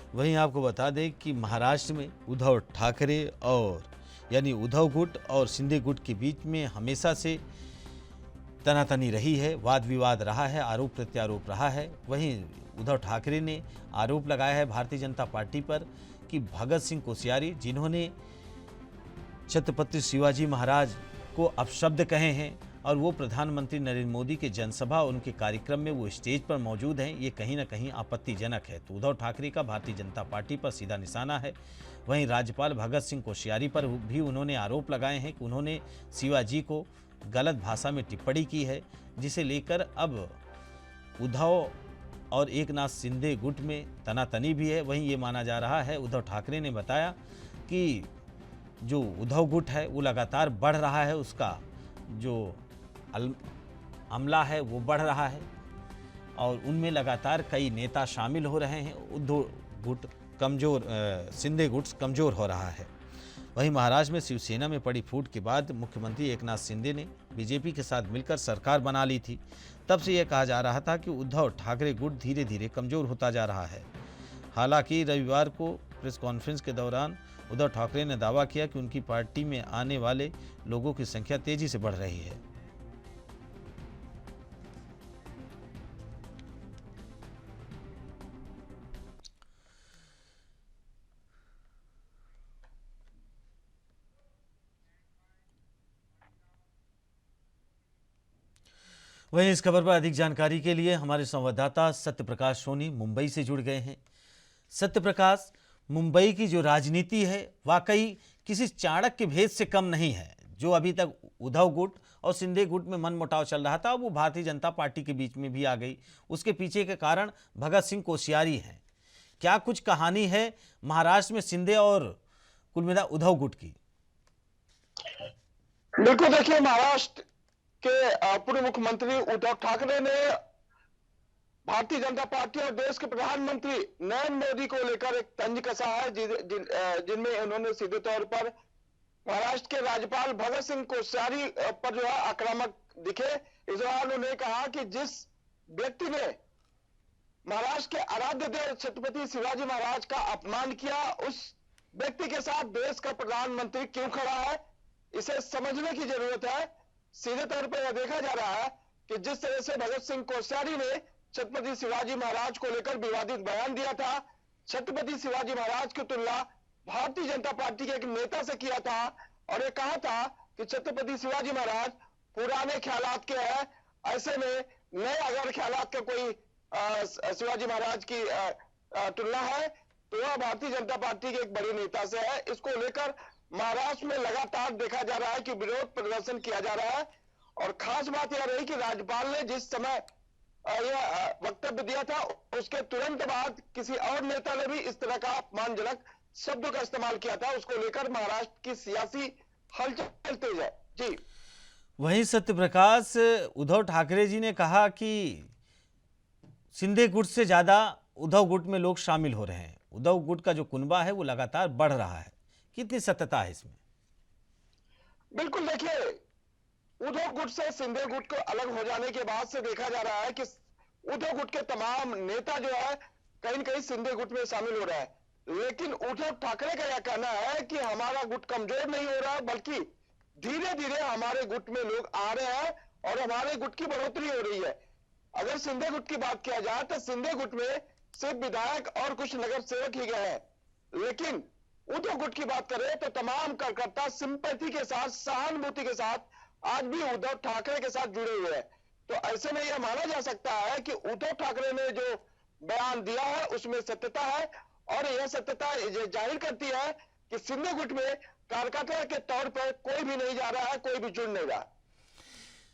A: वहीं आपको बता दें कि महाराष्ट्र में उद्धव ठाकरे और यानी उद्धव गुट और शिंदे गुट के बीच में हमेशा से तनातनी रही है, वाद विवाद रहा है, आरोप प्रत्यारोप रहा है। वहीं उद्धव ठाकरे ने आरोप लगाया है भारतीय जनता पार्टी पर कि भगत सिंह कोश्यारी, जिन्होंने छत्रपति शिवाजी महाराज को अपशब्द कहे हैं और वो प्रधानमंत्री नरेंद्र मोदी के जनसभा और उनके कार्यक्रम में वो स्टेज पर मौजूद हैं, ये कहीं ना कहीं आपत्तिजनक है। तो उद्धव ठाकरे का भारतीय जनता पार्टी पर सीधा निशाना है। वहीं राज्यपाल भगत सिंह कोश्यारी पर भी उन्होंने आरोप लगाए हैं कि उन्होंने शिवाजी को गलत भाषा में टिप्पणी की है, जिसे लेकर अब उद्धव और एकनाथ शिंदे गुट में तनातनी भी है। वहीं ये माना जा रहा है, उद्धव ठाकरे ने बताया कि जो उद्धव गुट है वो लगातार बढ़ रहा है, उसका जो अमला है वो बढ़ रहा है और उनमें लगातार कई नेता शामिल हो रहे हैं। उद्धव गुट कमज़ोर, शिंदे गुट कमज़ोर हो रहा है। वहीं महाराष्ट्र में शिवसेना में पड़ी फूट के बाद मुख्यमंत्री एकनाथ शिंदे ने बीजेपी के साथ मिलकर सरकार बना ली थी। तब से यह कहा जा रहा था कि उद्धव ठाकरे गुट धीरे धीरे कमज़ोर होता जा रहा है। हालांकि रविवार को प्रेस कॉन्फ्रेंस के दौरान उद्धव ठाकरे ने दावा किया कि उनकी पार्टी में आने वाले लोगों की संख्या तेजी से बढ़ रही है। वहीं इस खबर पर अधिक जानकारी के लिए हमारे संवाददाता सत्यप्रकाश सोनी मुंबई से जुड़ गए हैं। सत्यप्रकाश, मुंबई की जो राजनीति है वाकई किसी चाणक्य भेद से कम नहीं है। जो अभी तक उद्धव गुट और शिंदे गुट में मनमुटाव चल रहा था वो भारतीय जनता पार्टी के बीच में भी आ गई। उसके पीछे के कारण भगत सिंह कोश्यारी हैं। क्या कुछ कहानी है महाराष्ट्र में शिंदे और कुल मिला उद्धव गुट की?
E: बिल्कुल, देखिए, महाराष्ट्र के पूर्व मुख्यमंत्री उद्धव ठाकरे ने भारतीय जनता पार्टी और देश के प्रधानमंत्री नरेंद्र मोदी को लेकर एक तंज कसा है, जिनमें उन्होंने सीधे तौर पर महाराष्ट्र के राज्यपाल भगत सिंह कोश्यारी पर जो है आक्रामक दिखे। इस दौरान उन्होंने कहा कि जिस व्यक्ति ने महाराष्ट्र के आराध्य देव छत्रपति शिवाजी महाराज का अपमान किया, उस व्यक्ति के साथ देश का प्रधानमंत्री क्यों खड़ा है, इसे समझने की जरूरत है। सीधे तौर पर यह देखा जा रहा है कि जिस तरह से भगत सिंह कोश्यारी ने छत्रपति शिवाजी महाराज को लेकर विवादित बयान दिया था, छत्रपति शिवाजी महाराज की तुलना भारतीय जनता पार्टी के एक नेता से किया था और ये कहा था कि छत्रपति शिवाजी महाराज पुराने ख्यालात के हैं, ऐसे में नए अगर ख्यालात का कोई शिवाजी महाराज की तुलना है तो वह भारतीय जनता पार्टी के एक बड़े नेता से है। इसको लेकर महाराष्ट्र में लगातार देखा जा रहा है कि विरोध प्रदर्शन किया जा रहा है और खास बात यह रही कि राज्यपाल ने जिस समय यह वक्तव्य दिया था उसके तुरंत बाद किसी और नेता ने भी इस तरह का अपमानजनक शब्दों का इस्तेमाल किया था। उसको लेकर महाराष्ट्र की सियासी हलचल तेज है। जी,
A: वहीं सत्यप्रकाश, उद्धव ठाकरे जी ने कहा कि शिंदे गुट से ज्यादा उद्धव गुट में लोग शामिल हो रहे हैं। उद्धव गुट का जो कुनबा है वो लगातार बढ़ रहा है। कितनी सत्यता है इसमें?
E: बिल्कुल, देखिए, उद्धव गुट से शिंदे गुट को अलग हो जाने के बाद से देखा जा रहा है कि उद्धव गुट के तमाम नेता जो है कहीं न कहीं शिंदे गुट में शामिल हो रहा है। लेकिन उद्धव ठाकरे का यह कहना है कि हमारा गुट कमजोर नहीं हो रहा है, बल्कि धीरे धीरे हमारे गुट में लोग आ रहे हैं और हमारे गुट की बढ़ोतरी हो रही है। अगर शिंदे गुट की बात किया जाए तो शिंदे गुट में सिर्फ विधायक और कुछ नगर सेवक ही गए हैं, लेकिन उद्धव गुट की बात करें तो तमाम कार्यकर्ता सिंपैथी के साथ, सहानुभूति के साथ आज भी उद्धव ठाकरे के साथ जुड़े हुए हैं। तो ऐसे में यह माना जा सकता है कि उद्धव ठाकरे ने जो बयान दिया है उसमें सत्यता है और यह सत्यता जाहिर करती है कि शिंदे गुट में कार्यकर्ता के तौर पर कोई भी नहीं जा रहा है, कोई भी जुड़ नहीं रहा।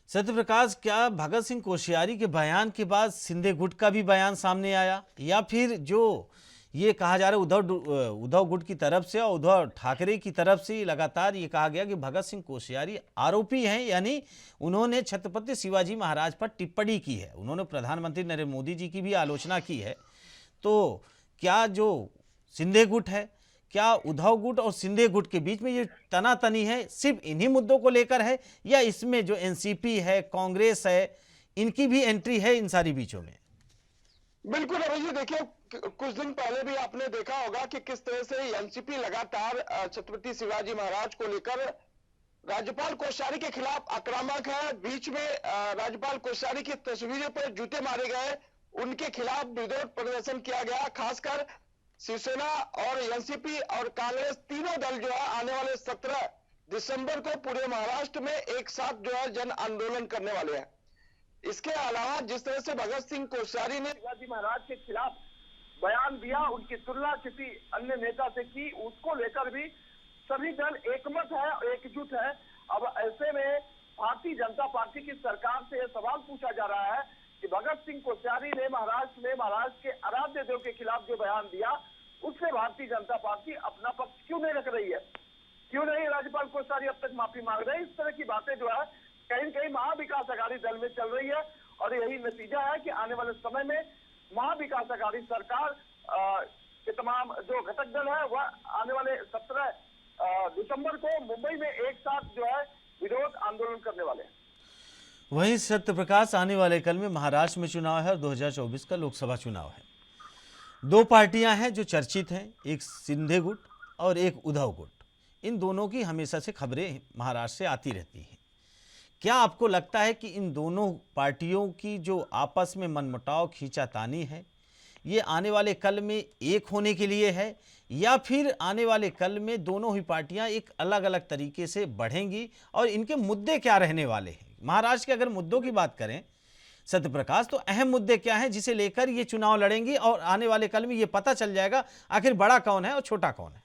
A: सत्यप्रकाश, क्या भगत सिंह कोश्यारी के बयान के बाद शिंदे गुट का भी बयान सामने आया, या फिर जो ये कहा जा रहा है उद्धव गुट की तरफ से और उद्धव ठाकरे की तरफ से लगातार ये कहा गया कि भगत सिंह कोश्यारी आरोपी हैं, यानी उन्होंने छत्रपति शिवाजी महाराज पर टिप्पणी की है, उन्होंने प्रधानमंत्री नरेंद्र मोदी जी की भी आलोचना की है। तो क्या जो शिंदे गुट है, क्या उद्धव गुट और शिंदे गुट के बीच में ये तनातनी है सिर्फ इन्हीं मुद्दों को लेकर है, या इसमें जो एनसीपी है, कांग्रेस है, इनकी भी एंट्री है इन सारी बीचों में?
E: बिल्कुल अभी देखिए, कुछ दिन पहले भी आपने देखा होगा कि किस तरह से एनसीपी लगातार छत्रपति शिवाजी महाराज को लेकर राज्यपाल कोश्यारी के खिलाफ आक्रामक है। बीच में राज्यपाल कोश्यारी की तस्वीरों पर जूते मारे गए, उनके खिलाफ विरोध प्रदर्शन किया गया। खासकर शिवसेना और एनसीपी और कांग्रेस तीनों दल जो है आने वाले 17 दिसंबर को पूरे महाराष्ट्र में एक साथ जो है जन आंदोलन करने वाले हैं। इसके अलावा जिस तरह से भगत सिंह कोश्यारी ने
F: शिवाजी महाराज के खिलाफ बयान दिया, उनकी तुलना किसी अन्य नेता से की, उसको लेकर भी सभी दल एकमत है, एकजुट है। अब ऐसे में भारतीय जनता पार्टी की सरकार से यह सवाल पूछा जा रहा है कि भगत सिंह कोश्यारी ने महाराष्ट्र में महाराष्ट्र के आराध्य देव के खिलाफ जो बयान दिया, उससे भारतीय जनता पार्टी अपना पक्ष क्यों नहीं रख रही है? क्यों नहीं राज्यपाल कोश्यारी अब तक माफी मांग रहे हैं? इस तरह की बातें जो है कहीं न कहीं महाविकास अघाड़ी दल में चल रही है और यही नतीजा है कि आने वाले समय में महाविकास अघाड़ी सरकार के तमाम जो घटक दल है वह आने वाले 17 दिसंबर को मुंबई में एक साथ जो है विरोध आंदोलन करने वाले हैं।
A: वहीं सत्य प्रकाश, आने वाले कल में महाराष्ट्र में चुनाव है और 2024 का लोकसभा चुनाव है। दो पार्टियां हैं जो चर्चित हैं, एक शिंदे गुट और एक उद्धव गुट। इन दोनों की हमेशा से खबरें महाराष्ट्र से आती रहती हैं। क्या आपको लगता है कि इन दोनों पार्टियों की जो आपस में मनमुटाव, खींचातानी है, ये आने वाले कल में एक होने के लिए है, या फिर आने वाले कल में दोनों ही पार्टियां एक अलग अलग तरीके से बढ़ेंगी और इनके मुद्दे क्या रहने वाले हैं? महाराष्ट्र के अगर मुद्दों की बात करें सत्य प्रकाश, तो अहम मुद्दे क्या हैं जिसे लेकर ये चुनाव लड़ेंगी और आने वाले कल में ये पता चल जाएगा आखिर बड़ा कौन है और छोटा कौन है?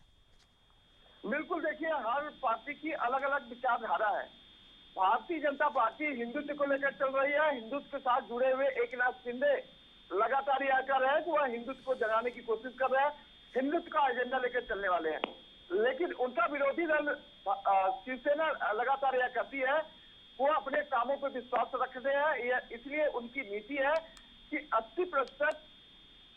F: बिल्कुल, देखिए हर पार्टी की अलग अलग विचारधारा है। भारतीय जनता पार्टी हिंदुत्व को लेकर चल रही है। हिंदुत्व के साथ जुड़े हुए एकनाथ शिंदे लगातार यह कर रहे हैं कि वह हिंदुत्व को जगाने की कोशिश कर रहे हैं, हिंदुत्व का एजेंडा लेकर चलने वाले हैं। लेकिन उनका विरोधी दल शिवसेना लगातार यह करती है, वो अपने कामों पर विश्वास रखते हैं। इसलिए उनकी नीति है कि 80%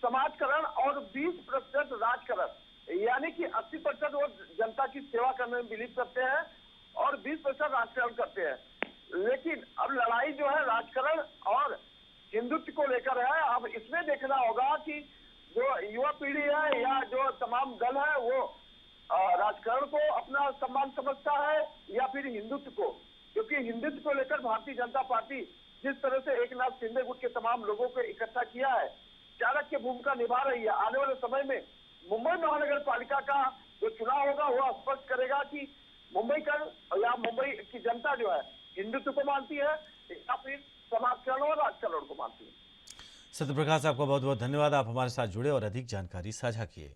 F: समाजकरण और 20% राजकरण, यानी कि 80% वो जनता की सेवा करने में बिलीव करते हैं और 20% राजकरण करते हैं। लेकिन अब लड़ाई जो है राजकरण और हिंदुत्व को लेकर है। अब इसमें देखना होगा कि जो युवा पीढ़ी है या जो तमाम दल है वो राजकरण को अपना सम्मान समझता है या फिर हिंदुत्व को, क्योंकि हिंदुत्व को लेकर भारतीय जनता पार्टी जिस तरह से एकनाथ शिंदे गुट के तमाम लोगों को इकट्ठा किया है, चाणक्य भूमिका निभा रही है। आने वाले समय में मुंबई महानगर पालिका का जो चुनाव होगा वह स्पष्ट करेगा कि मुंबई का या मुंबई की जनता जो है हिंदुत्व को मानती है या फिर समाजकरण और राजकरण को मानती है।
A: सत्य प्रकाश, आपका बहुत बहुत धन्यवाद। आप हमारे साथ जुड़े और अधिक जानकारी साझा किए।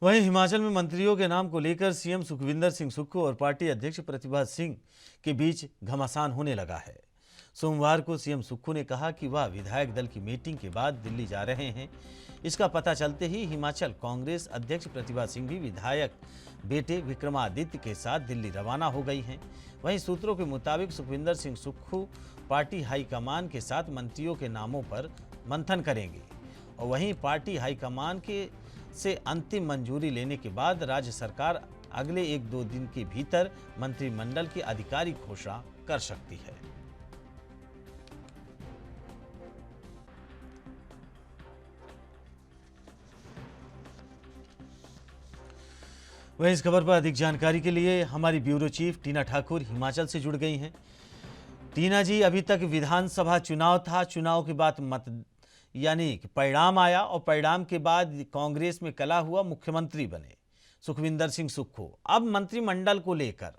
A: वहीं हिमाचल में मंत्रियों के नाम को लेकर सीएम सुखविंदर सिंह सुक्खू और पार्टी अध्यक्ष प्रतिभा सिंह के बीच घमासान होने लगा है। सोमवार को सीएम सुक्खू ने कहा कि वह विधायक दल की मीटिंग के बाद दिल्ली जा रहे हैं। इसका पता चलते ही हिमाचल कांग्रेस अध्यक्ष प्रतिभा सिंह भी विधायक बेटे विक्रमादित्य के साथ दिल्ली रवाना हो गई हैं। वहीं सूत्रों के मुताबिक सुखविंदर सिंह सुक्खू पार्टी हाईकमान के साथ मंत्रियों के नामों पर मंथन करेंगे और वहीं पार्टी हाईकमान से अंतिम मंजूरी लेने के बाद राज्य सरकार अगले 1-2 दिन के भीतर मंत्रिमंडल की आधिकारिक घोषणा कर सकती है। वहीं इस खबर पर अधिक जानकारी के लिए हमारी ब्यूरो चीफ टीना ठाकुर हिमाचल से जुड़ गई हैं। टीना जी, अभी तक विधानसभा चुनाव था, चुनाव के बाद यानी कि परिणाम आया और परिणाम के बाद कांग्रेस में कला हुआ, मुख्यमंत्री बने सुखविंदर सिंह सुक्खू। अब मंत्रिमंडल को लेकर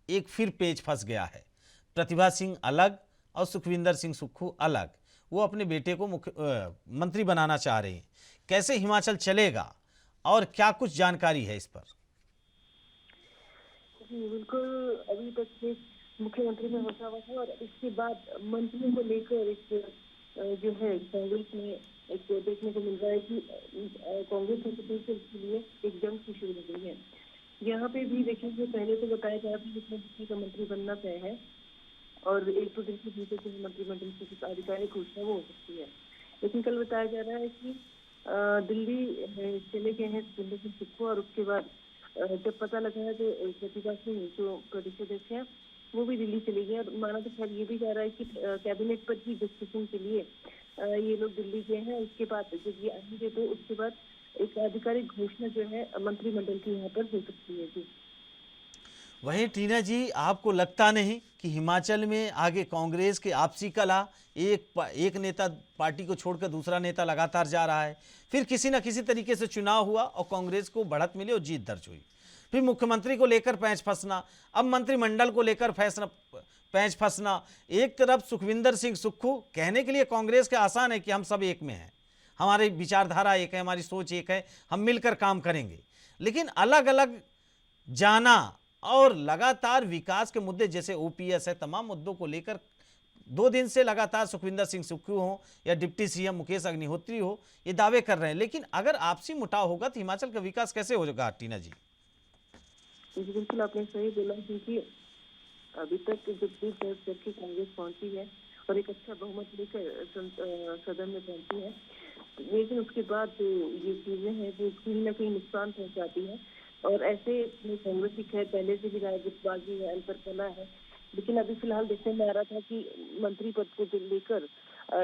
A: एक फिर पेच फंस गया है। प्रतिभा सिंह अलग और सुखविंदर सिंह सुक्खू अलग। वो अपने बेटे को मंत्री बनाना चाह रहे हैं। कैसे हिमाचल चलेगा और क्या कुछ जानकारी है इस पर?
G: जी बिल्कुल, अभी तक ये मुख्यमंत्री में बसा हुआ था और इसके बाद मंत्रियों को लेकर एक जो है कांग्रेस में एक देखने को मिल रहा है कि कांग्रेस के लिए एक जंग की शुरू हो गई है। यहाँ पे भी देखिए, पहले तो बताया जा रहा था जिसमें किसी का मंत्री बनना तय है और 1-2 दिन के भीतर जो मंत्रिमंडल की आधिकारिक घोषणा वो हो सकती है। लेकिन कल बताया जा रहा है कि दिल्ली चले गए हैं सुखविंदर सिंह सुक्खू और उसके बाद जब पता लगा है तो प्रतिभा सिंह जो प्रदेश अध्यक्ष है वो भी दिल्ली चली गई और माना तो खैर ये भी जा रहा है कि कैबिनेट पर भी डिस्कशन के लिए ये लोग दिल्ली गए हैं। उसके बाद जब ये आएंगे तो उसके बाद एक आधिकारिक घोषणा जो है मंत्रिमंडल की यहाँ पर हो सकती है। जी
A: वहीं टीना जी, आपको लगता नहीं कि हिमाचल में आगे कांग्रेस के आपसी कलह, एक नेता पार्टी को छोड़कर दूसरा नेता लगातार जा रहा है, फिर किसी न किसी तरीके से चुनाव हुआ और कांग्रेस को बढ़त मिली और जीत दर्ज हुई, फिर मुख्यमंत्री को लेकर पैंच फंसना, अब मंत्रिमंडल को लेकर पैंच फंसना। एक तरफ सुखविंदर सिंह सुक्खू कहने के लिए कांग्रेस के आसान है कि हम सब एक में हैं, हमारी विचारधारा एक है, हमारी सोच एक है, हम मिलकर काम करेंगे, लेकिन अलग अलग जाना और लगातार विकास के मुद्दे जैसे ओपीएस है, तमाम मुद्दों को लेकर 2 दिन से लगातार सुखविंदर सिंह सुक्खू हो या डिप्टी सीएम मुकेश अग्निहोत्री हो, ये दावे कर रहे हैं। लेकिन अगर आपसी मुटाव होगा तो हिमाचल का विकास कैसे होगा टीना जी?
G: जी बिल्कुल, आपने सही बोला, क्योंकि अभी तक जब भी दर्ज करके कांग्रेस पहुंची है और एक अच्छा बहुमत लेकर सदन में पहुंची है, लेकिन उसके बाद जो ये चीजें हैं वो कहीं ना कहीं नुकसान पहुंचाती है। और ऐसे में कांग्रेस की खैर पहले से भी राजनीतिबाजी है, अनपढ़ है, लेकिन अभी फिलहाल देखने में आ रहा था कि मंत्री पद को लेकर,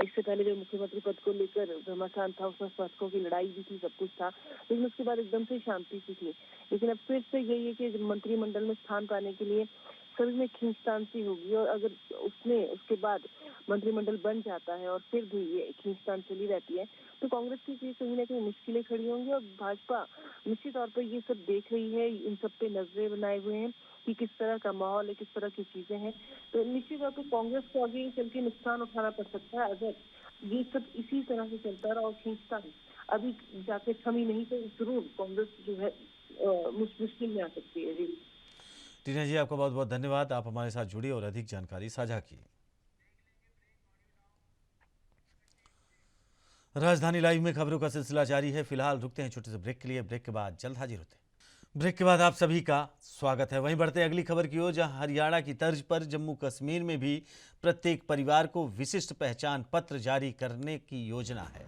G: इससे पहले जो मुख्यमंत्री पद को लेकर घमासान था, उसमें शासकों की लड़ाई भी थी, सब कुछ था, लेकिन उसके बाद एकदम से शांति सी थी। लेकिन अब फिर से यही है कि मंत्रिमंडल में स्थान पाने के लिए सभी में खींचतान सी होगी, और अगर उसके बाद मंत्रिमंडल बन जाता है और फिर भी ये खींचतान चली रहती है, तो कांग्रेस की लिए कहीं ना कहीं मुश्किलें खड़ी होंगी। और भाजपा निश्चित तौर पर ये सब देख रही है, इन सब पे नजरें बनाए हुए हैं कि किस तरह का माहौल है, किस तरह की चीजें हैं। तो निश्चित तौर पर कांग्रेस को आगे चल के नुकसान उठाना पड़ सकता है अगर ये सब इसी तरह से चलता रहा और खींचतान अभी जाके थमी नहीं तो जरूर कांग्रेस जो है मुश्किल में आ सकती है। जी
A: टीना जी, आपका बहुत बहुत धन्यवाद, आप हमारे साथ जुड़ी और अधिक जानकारी साझा की। राजधानी लाइव में खबरों का सिलसिला जारी है। फिलहाल रुकते हैं छोटे से ब्रेक के लिए, ब्रेक के बाद जल्द हाजिर होते हैं। ब्रेक के बाद आप सभी का स्वागत है। वहीं बढ़ते हैं अगली खबर की ओर, जहां हरियाणा की तर्ज पर जम्मू कश्मीर में भी प्रत्येक परिवार को विशिष्ट पहचान पत्र जारी करने की योजना है।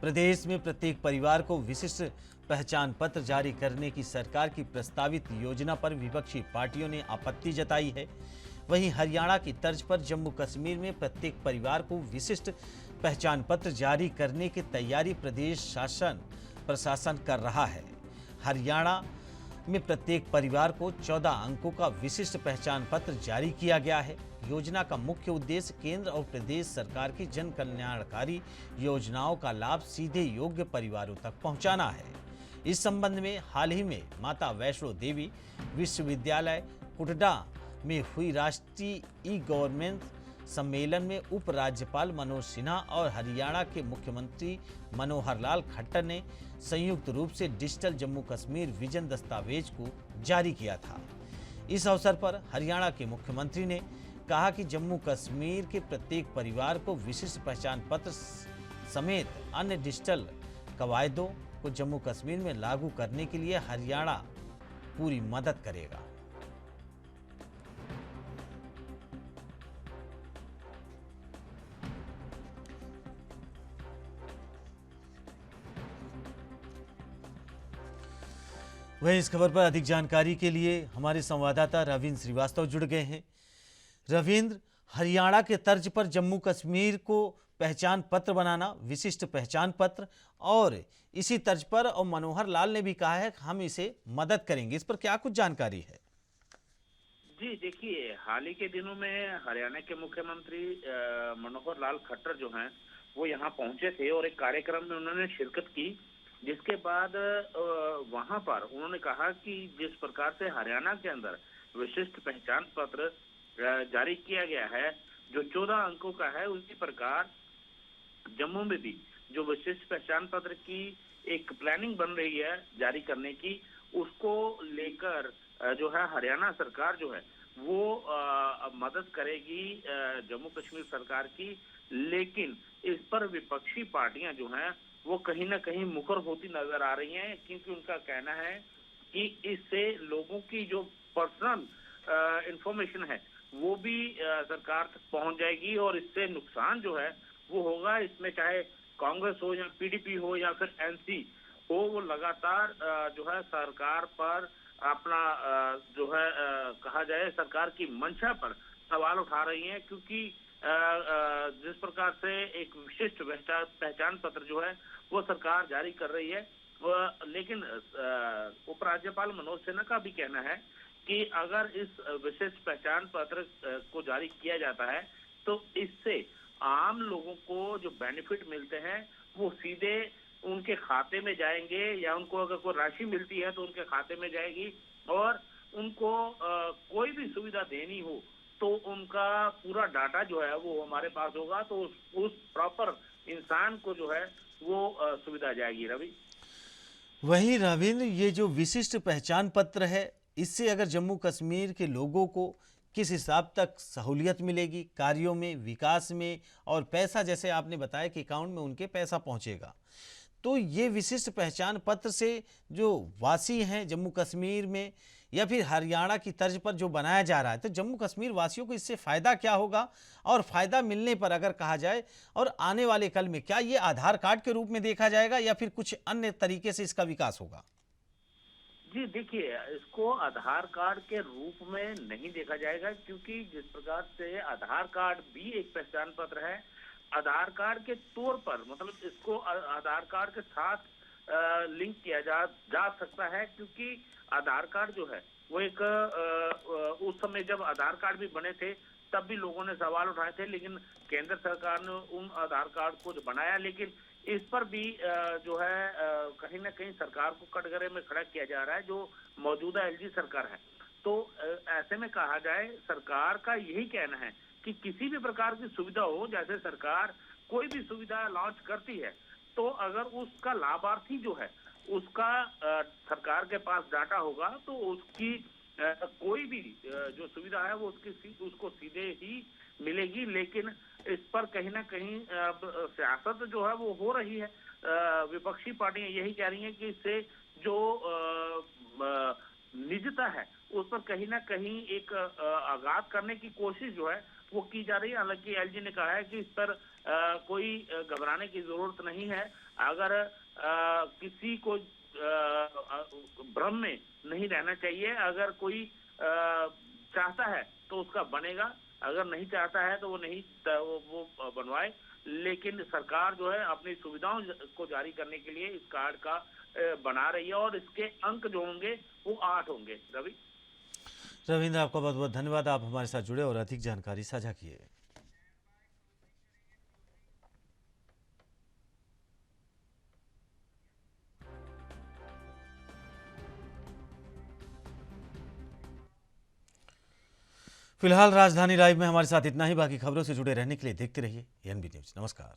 A: प्रदेश में प्रत्येक परिवार को विशिष्ट पहचान पत्र जारी करने की सरकार की प्रस्तावित योजना पर विपक्षी पार्टियों ने आपत्ति जताई है। वहीं हरियाणा की तर्ज पर जम्मू कश्मीर में प्रत्येक परिवार को विशिष्ट पहचान पत्र जारी करने की तैयारी प्रदेश प्रशासन कर रहा है। हरियाणा में प्रत्येक परिवार को 14 अंकों का विशिष्ट पहचान पत्र जारी किया गया है। योजना का मुख्य उद्देश्य केंद्र और प्रदेश सरकार की जन कल्याणकारी योजनाओं का लाभ सीधे योग्य परिवारों तक पहुंचाना है। इस संबंध में हाल ही में माता वैष्णो देवी विश्वविद्यालय कुटडा में हुई राष्ट्रीय ई गवर्नेंस सम्मेलन में उपराज्यपाल मनोज सिन्हा और हरियाणा के मुख्यमंत्री मनोहर लाल खट्टर ने संयुक्त रूप से डिजिटल जम्मू कश्मीर विजन दस्तावेज को जारी किया था। इस अवसर पर हरियाणा के मुख्यमंत्री ने कहा कि जम्मू कश्मीर के प्रत्येक परिवार को विशिष्ट पहचान पत्र समेत अन्य डिजिटल कवायदों को जम्मू कश्मीर में लागू करने के लिए हरियाणा पूरी मदद करेगा। वहीं इस खबर पर अधिक जानकारी के लिए हमारे संवाददाता रविंद्र श्रीवास्तव जुड़ गए हैं। रविंद्र, हरियाणा के तर्ज पर जम्मू कश्मीर को पहचान पत्र बनाना, विशिष्ट पहचान पत्र, और इसी तर्ज पर और मनोहर लाल ने भी कहा है कि हम इसे मदद करेंगे, इस पर क्या कुछ जानकारी है?
H: जी देखिए, हाल ही के दिनों में हरियाणा के मुख्यमंत्री मनोहर लाल खट्टर जो हैं वो यहाँ पहुंचे थे और एक कार्यक्रम में उन्होंने शिरकत की, जिसके बाद वहां पर उन्होंने कहा कि जिस प्रकार से हरियाणा के अंदर विशिष्ट पहचान पत्र जारी किया गया है जो 14 अंकों का है, उसी प्रकार जम्मू में भी जो विशिष्ट पहचान पत्र की एक प्लानिंग बन रही है जारी करने की, उसको लेकर जो है हरियाणा सरकार जो है वो मदद करेगी जम्मू कश्मीर सरकार की। लेकिन इस पर विपक्षी पार्टियां जो हैं वो कहीं ना कहीं मुखर होती नजर आ रही हैं, क्योंकि उनका कहना है कि इससे लोगों की जो पर्सनल इंफॉर्मेशन है वो भी सरकार तक पहुंच जाएगी और इससे नुकसान जो है वो होगा। इसमें चाहे कांग्रेस हो या पीडीपी हो या फिर एनसी हो, वो लगातार जो है सरकार पर अपना जो है कहा जाए सरकार की मंशा पर सवाल उठा रही हैं, क्योंकि जिस प्रकार से एक विशिष्ट पहचान पत्र जो है वो सरकार जारी कर रही है। लेकिन उपराज्यपाल मनोज सिन्हा का भी कहना है कि अगर इस विशेष पहचान पत्र को जारी किया जाता है तो इससे आम लोगों को जो बेनिफिट मिलते हैं वो सीधे उनके खाते में जाएंगे, या उनको अगर कोई राशि मिलती है तो उनके खाते में जाएगी, और उनको कोई भी सुविधा देनी हो तो उनका पूरा डाटा जो है वो हमारे पास होगा, तो उस प्रॉपर इंसान को जो है वो सुविधा जाएगी। रवि,
A: वहीं रविंद्र, ये जो विशिष्ट पहचान पत्र है, इससे अगर जम्मू कश्मीर के लोगों को किस हिसाब तक सहूलियत मिलेगी कार्यों में, विकास में, और पैसा जैसे आपने बताया कि अकाउंट में उनके पैसा पहुंचेगा, तो ये विशिष्ट पहचान पत्र से जो वासी हैं जम्मू कश्मीर में या फिर हरियाणा की तर्ज पर जो बनाया जा रहा है, तो जम्मू कश्मीर वासियों को इससे फ़ायदा क्या होगा? और फ़ायदा मिलने पर अगर कहा जाए और आने वाले कल में क्या ये आधार कार्ड के रूप में देखा जाएगा या फिर कुछ अन्य तरीके से इसका विकास होगा?
H: जी देखिए, इसको आधार कार्ड के रूप में नहीं देखा जाएगा, क्योंकि जिस प्रकार से आधार कार्ड भी एक पहचान पत्र है, आधार कार्ड के तौर पर मतलब इसको आधार कार्ड के साथ लिंक किया जा सकता है, क्योंकि आधार कार्ड जो है वो एक उस समय जब आधार कार्ड भी बने थे तब भी लोगों ने सवाल उठाए थे, लेकिन केंद्र सरकार ने उन आधार कार्ड को बनाया, लेकिन इस पर भी जो है कहीं ना कहीं सरकार को कटघरे में खड़ा किया जा रहा है, जो मौजूदा एलजी सरकार है। तो ऐसे में कहा जाए, सरकार का यही कहना है कि किसी भी प्रकार की सुविधा हो, जैसे सरकार कोई भी सुविधा लॉन्च करती है तो अगर उसका लाभार्थी जो है उसका सरकार के पास डाटा होगा तो उसकी कोई भी जो सुविधा है वो उसको सीधे ही मिलेगी। लेकिन इस पर कहीं ना कहीं सियासत जो है वो हो रही है, विपक्षी पार्टियां यही कह रही हैं कि इससे जो निजता है उस पर कहीं ना कहीं एक आघात करने की कोशिश जो है वो की जा रही है। हालांकि एलजी ने कहा है कि इस पर कोई घबराने की जरूरत नहीं है, अगर किसी को भ्रम में नहीं रहना चाहिए, अगर कोई चाहता है तो उसका बनेगा, अगर नहीं चाहता है तो वो नहीं वो बनवाए, लेकिन सरकार जो है अपनी सुविधाओं को जारी करने के लिए इस कार्ड का बना रही है और इसके अंक जो होंगे वो 8 होंगे। रवि,
A: रविंद्र, आपका बहुत बहुत धन्यवाद, आप हमारे साथ जुड़े और अधिक जानकारी साझा किए। फिलहाल राजधानी लाइव में हमारे साथ इतना ही। बाकी खबरों से जुड़े रहने के लिए देखते रहिए एनबी न्यूज। नमस्कार।